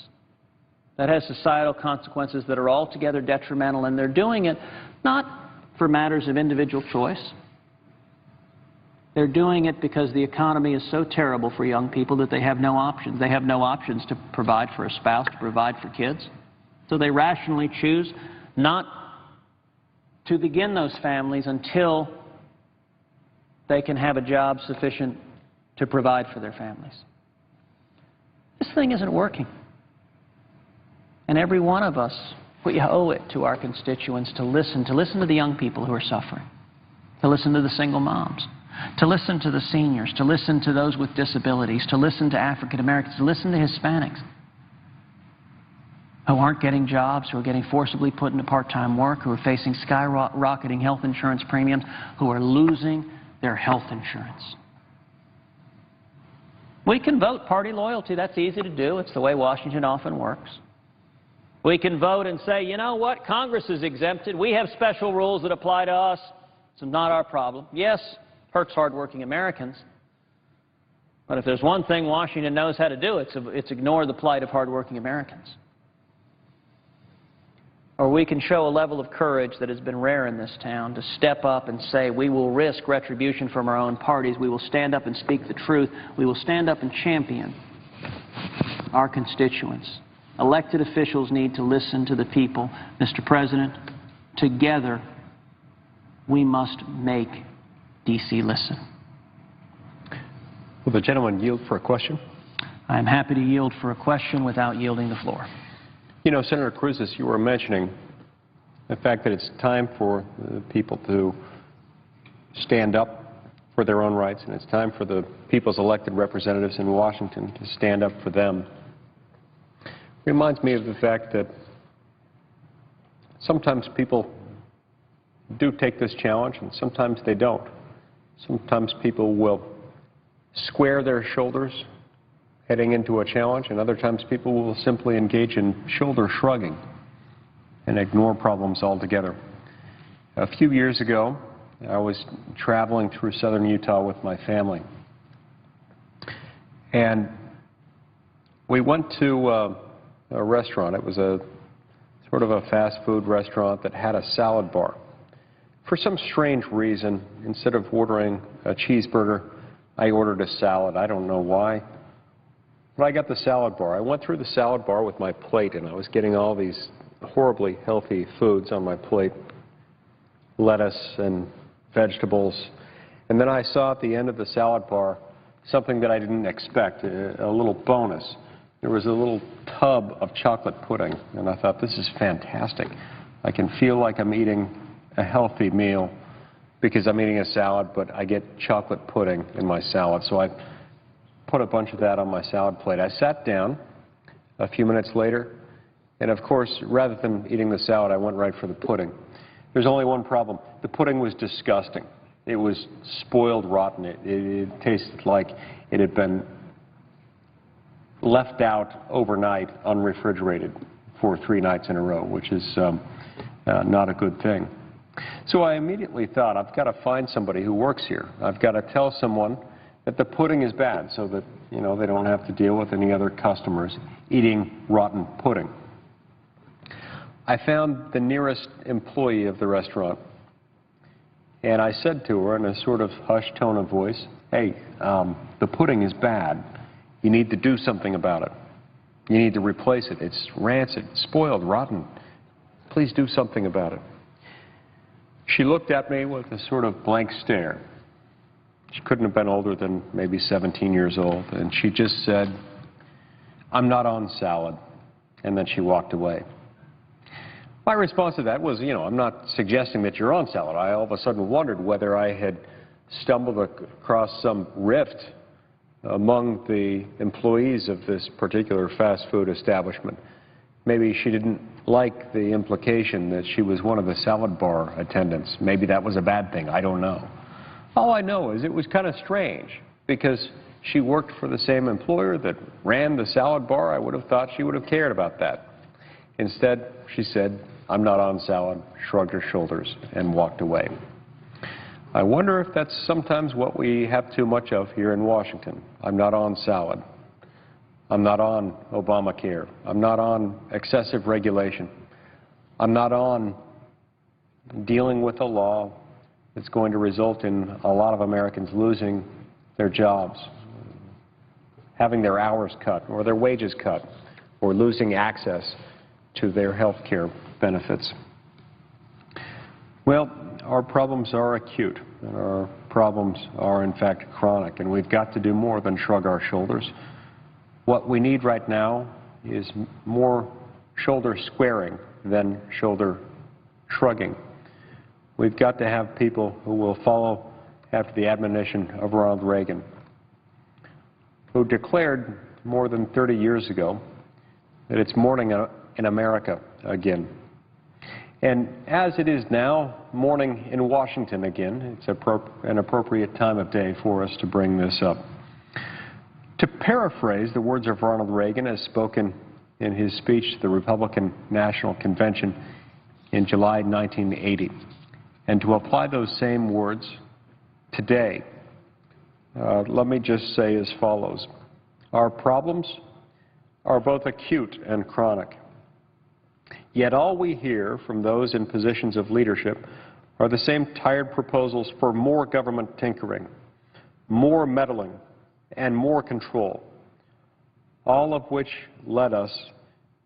That has societal consequences that are altogether detrimental, and they're doing it not for matters of individual choice. They're doing it because the economy is so terrible for young people that they have no options. They have no options to provide for a spouse, to provide for kids. So they rationally choose not to begin those families until they can have a job sufficient to provide for their families. This thing isn't working. And every one of us, we owe it to our constituents to listen to the young people who are suffering, to listen to the single moms, to listen to the seniors, to listen to those with disabilities, to listen to African Americans, to listen to Hispanics who aren't getting jobs, who are getting forcibly put into part-time work, who are facing skyrocketing health insurance premiums, who are losing their health insurance. We can vote party loyalty. That's easy to do. It's the way Washington often works. We can vote and say, you know what, Congress is exempted. We have special rules that apply to us. It's not our problem. Yes, hurts hardworking Americans. But if there's one thing Washington knows how to do, it's ignore the plight of hardworking Americans. Or we can show a level of courage that has been rare in this town to step up and say we will risk retribution from our own parties. We will stand up and speak the truth. We will stand up and champion our constituents. Elected officials need to listen to the people. Mr. President, together we must make D.C. listen. Will the gentleman yield for a question? I am happy to yield for a question without yielding the floor. You know, Senator Cruz, as you were mentioning, the fact that it's time for the people to stand up for their own rights, and it's time for the people's elected representatives in Washington to stand up for them, reminds me of the fact that sometimes people do take this challenge, and sometimes they don't. Sometimes people will square their shoulders heading into a challenge, and other times people will simply engage in shoulder shrugging and ignore problems altogether. A few years ago, I was traveling through southern Utah with my family, and we went to a restaurant. It was a sort of a fast food restaurant that had a salad bar. For some strange reason, instead of ordering a cheeseburger, I ordered a salad. I don't know why, but I got the salad bar. I went through the salad bar with my plate, and I was getting all these horribly healthy foods on my plate, lettuce and vegetables. And then I saw at the end of the salad bar something that I didn't expect, a little bonus. There was a little tub of chocolate pudding, and I thought, this is fantastic. I can feel like I'm eating a healthy meal because I'm eating a salad, but I get chocolate pudding in my salad. So I put a bunch of that on my salad plate. I sat down a few minutes later, and of course, rather than eating the salad, I went right for the pudding. There's only one problem. The pudding was disgusting. It was spoiled rotten. It tasted like it had been left out overnight unrefrigerated for 3 nights in a row, which is not a good thing. So I immediately thought, I've got to find somebody who works here. I've got to tell someone that the pudding is bad so that, you know, they don't have to deal with any other customers eating rotten pudding. I found the nearest employee of the restaurant, and I said to her in a sort of hushed tone of voice, hey, the pudding is bad. You need to do something about it. You need to replace it. It's rancid, spoiled, rotten. Please do something about it. She looked at me with a sort of blank stare. She couldn't have been older than maybe 17 years old, and she just said, I'm not on salad, and then she walked away. My response to that was, you know, I'm not suggesting that you're on salad. I all of a sudden wondered whether I had stumbled across some rift among the employees of this particular fast food establishment. Maybe she didn't like the implication that she was one of the salad bar attendants. Maybe that was a bad thing. I don't know. All I know is it was kind of strange because she worked for the same employer that ran the salad bar. I would have thought she would have cared about that. Instead, she said, I'm not on salad, shrugged her shoulders, and walked away. I wonder if that's sometimes what we have too much of here in Washington. I'm not on salad. I'm not on Obamacare. I'm not on excessive regulation. I'm not on dealing with a law that's going to result in a lot of Americans losing their jobs, having their hours cut or their wages cut, or losing access to their health care benefits. Well, our problems are acute, and our problems are, in fact, chronic, and we've got to do more than shrug our shoulders. What we need right now is more shoulder squaring than shoulder shrugging. We've got to have people who will follow after the admonition of Ronald Reagan, who declared more than 30 years ago that it's morning in America again. And as it is now morning in Washington again, it's an appropriate time of day for us to bring this up. To paraphrase the words of Ronald Reagan as spoken in his speech to the Republican National Convention in July 1980, and to apply those same words today, let me just say as follows. Our problems are both acute and chronic. Yet all we hear from those in positions of leadership are the same tired proposals for more government tinkering, more meddling, and more control, all of which led us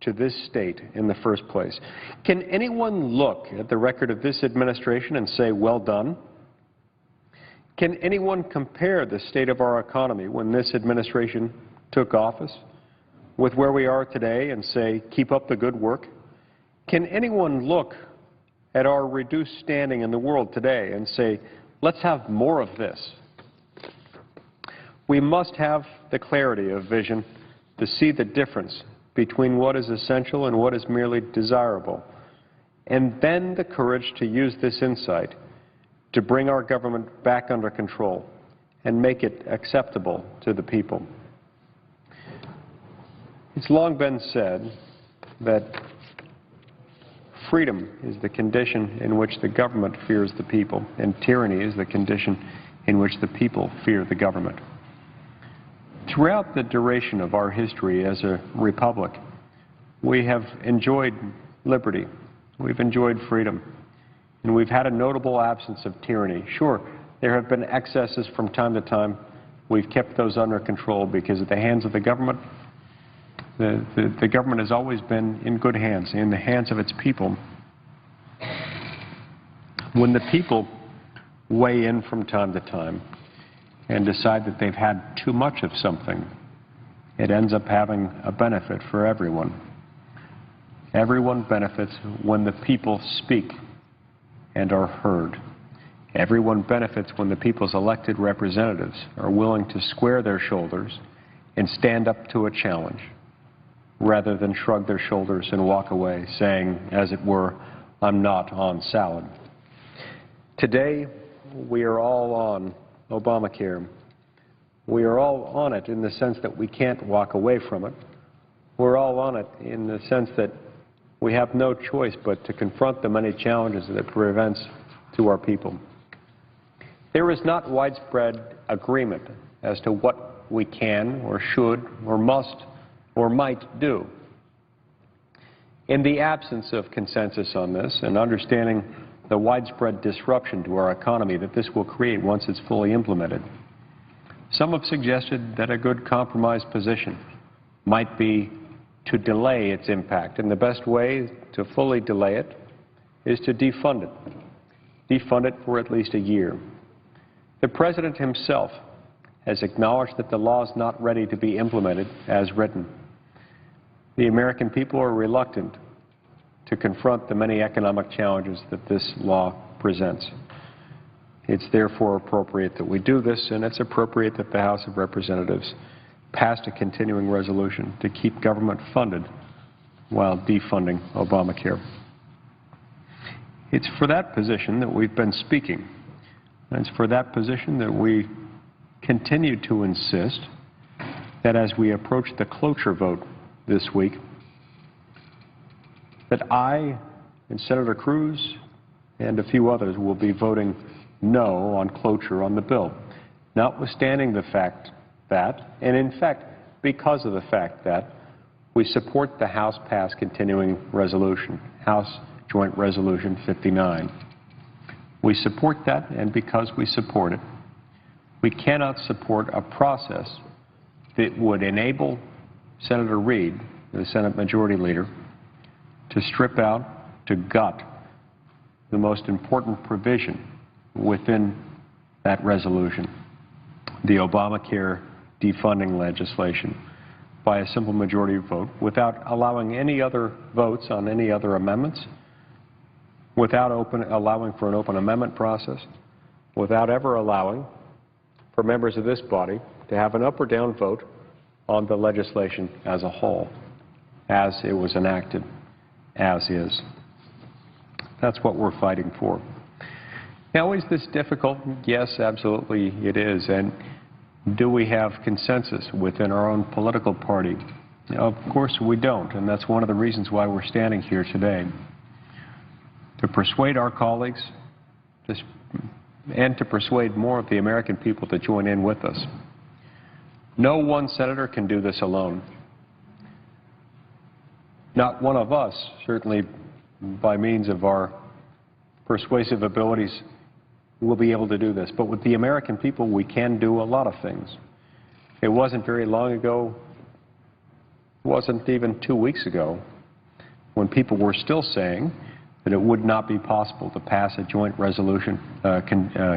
to this state in the first place. Can anyone look at the record of this administration and say, well done? Can anyone compare the state of our economy when this administration took office with where we are today and say, keep up the good work? Can anyone look at our reduced standing in the world today and say, let's have more of this? We must have the clarity of vision to see the difference between what is essential and what is merely desirable. and then the courage to use this insight to bring our government back under control and make it acceptable to the people. It's long been said that freedom is the condition in which the government fears the people, and tyranny is the condition in which the people fear the government. Throughout the duration of our history as a republic, we have enjoyed liberty, we've enjoyed freedom, and we've had a notable absence of tyranny. Sure, there have been excesses from time to time. We've kept those under control because at the hands of the government, the government has always been in good hands, in the hands of its people. When the people weigh in from time to time and decide that they've had too much of something, it ends up having a benefit for everyone. Everyone benefits when the people speak and are heard. Everyone benefits when the people's elected representatives are willing to square their shoulders and stand up to a challenge, rather than shrug their shoulders and walk away saying, as it were, I'm not on salad. Today, we are all on Obamacare. We are all on it in the sense that we can't walk away from it. We're all on it in the sense that we have no choice but to confront the many challenges that it presents to our people. There is not widespread agreement as to what we can or should or must or might do. In the absence of consensus on this and understanding the widespread disruption to our economy that this will create once it's fully implemented, some have suggested that a good compromise position might be to delay its impact, and the best way to fully delay it is to defund it. Defund it for at least a year. The President himself has acknowledged that the law is not ready to be implemented as written. The American people are reluctant to confront the many economic challenges that this law presents. It's therefore appropriate that we do this, and it's appropriate that the House of Representatives passed a continuing resolution to keep government funded while defunding Obamacare. It's for that position that we've been speaking, and it's for that position that we continue to insist that as we approach the cloture vote this week, that I and Senator Cruz and a few others will be voting no on cloture on the bill, notwithstanding the fact that, and in fact, because of the fact that, we support the House-passed continuing resolution, House Joint Resolution 59. We support that, and because we support it, we cannot support a process that would enable Senator Reid, the Senate Majority Leader, to strip out, to gut the most important provision within that resolution, the Obamacare defunding legislation, by a simple majority vote, without allowing any other votes on any other amendments, without allowing for an open amendment process, without ever allowing for members of this body to have an up or down vote on the legislation as a whole, as it was enacted, as is. That's what we're fighting for. Now, is this difficult? Yes, absolutely it is. And do we have consensus within our own political party? Of course we don't, and that's one of the reasons why we're standing here today. To persuade our colleagues and to persuade more of the American people to join in with us. No one senator can do this alone. Not one of us, certainly by means of our persuasive abilities, will be able to do this. But with the American people, we can do a lot of things. It wasn't very long ago, it wasn't even 2 weeks ago, when people were still saying that it would not be possible to pass a joint resolution,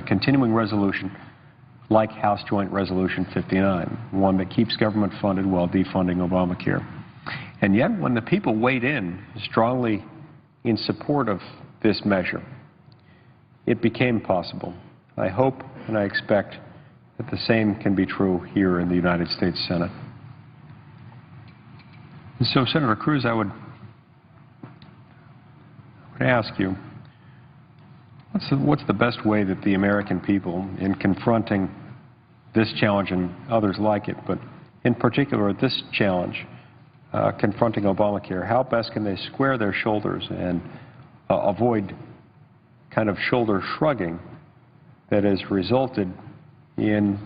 continuing resolution like House Joint Resolution 59, one that keeps government funded while defunding Obamacare. And yet, when the people weighed in strongly in support of this measure, it became possible. I hope and I expect that the same can be true here in the United States Senate. And so, Senator Cruz, I would I ask you, what's the best way that the American people, in confronting this challenge and others like it, but in particular this challenge, confronting Obamacare, how best can they square their shoulders and avoid kind of shoulder shrugging that has resulted in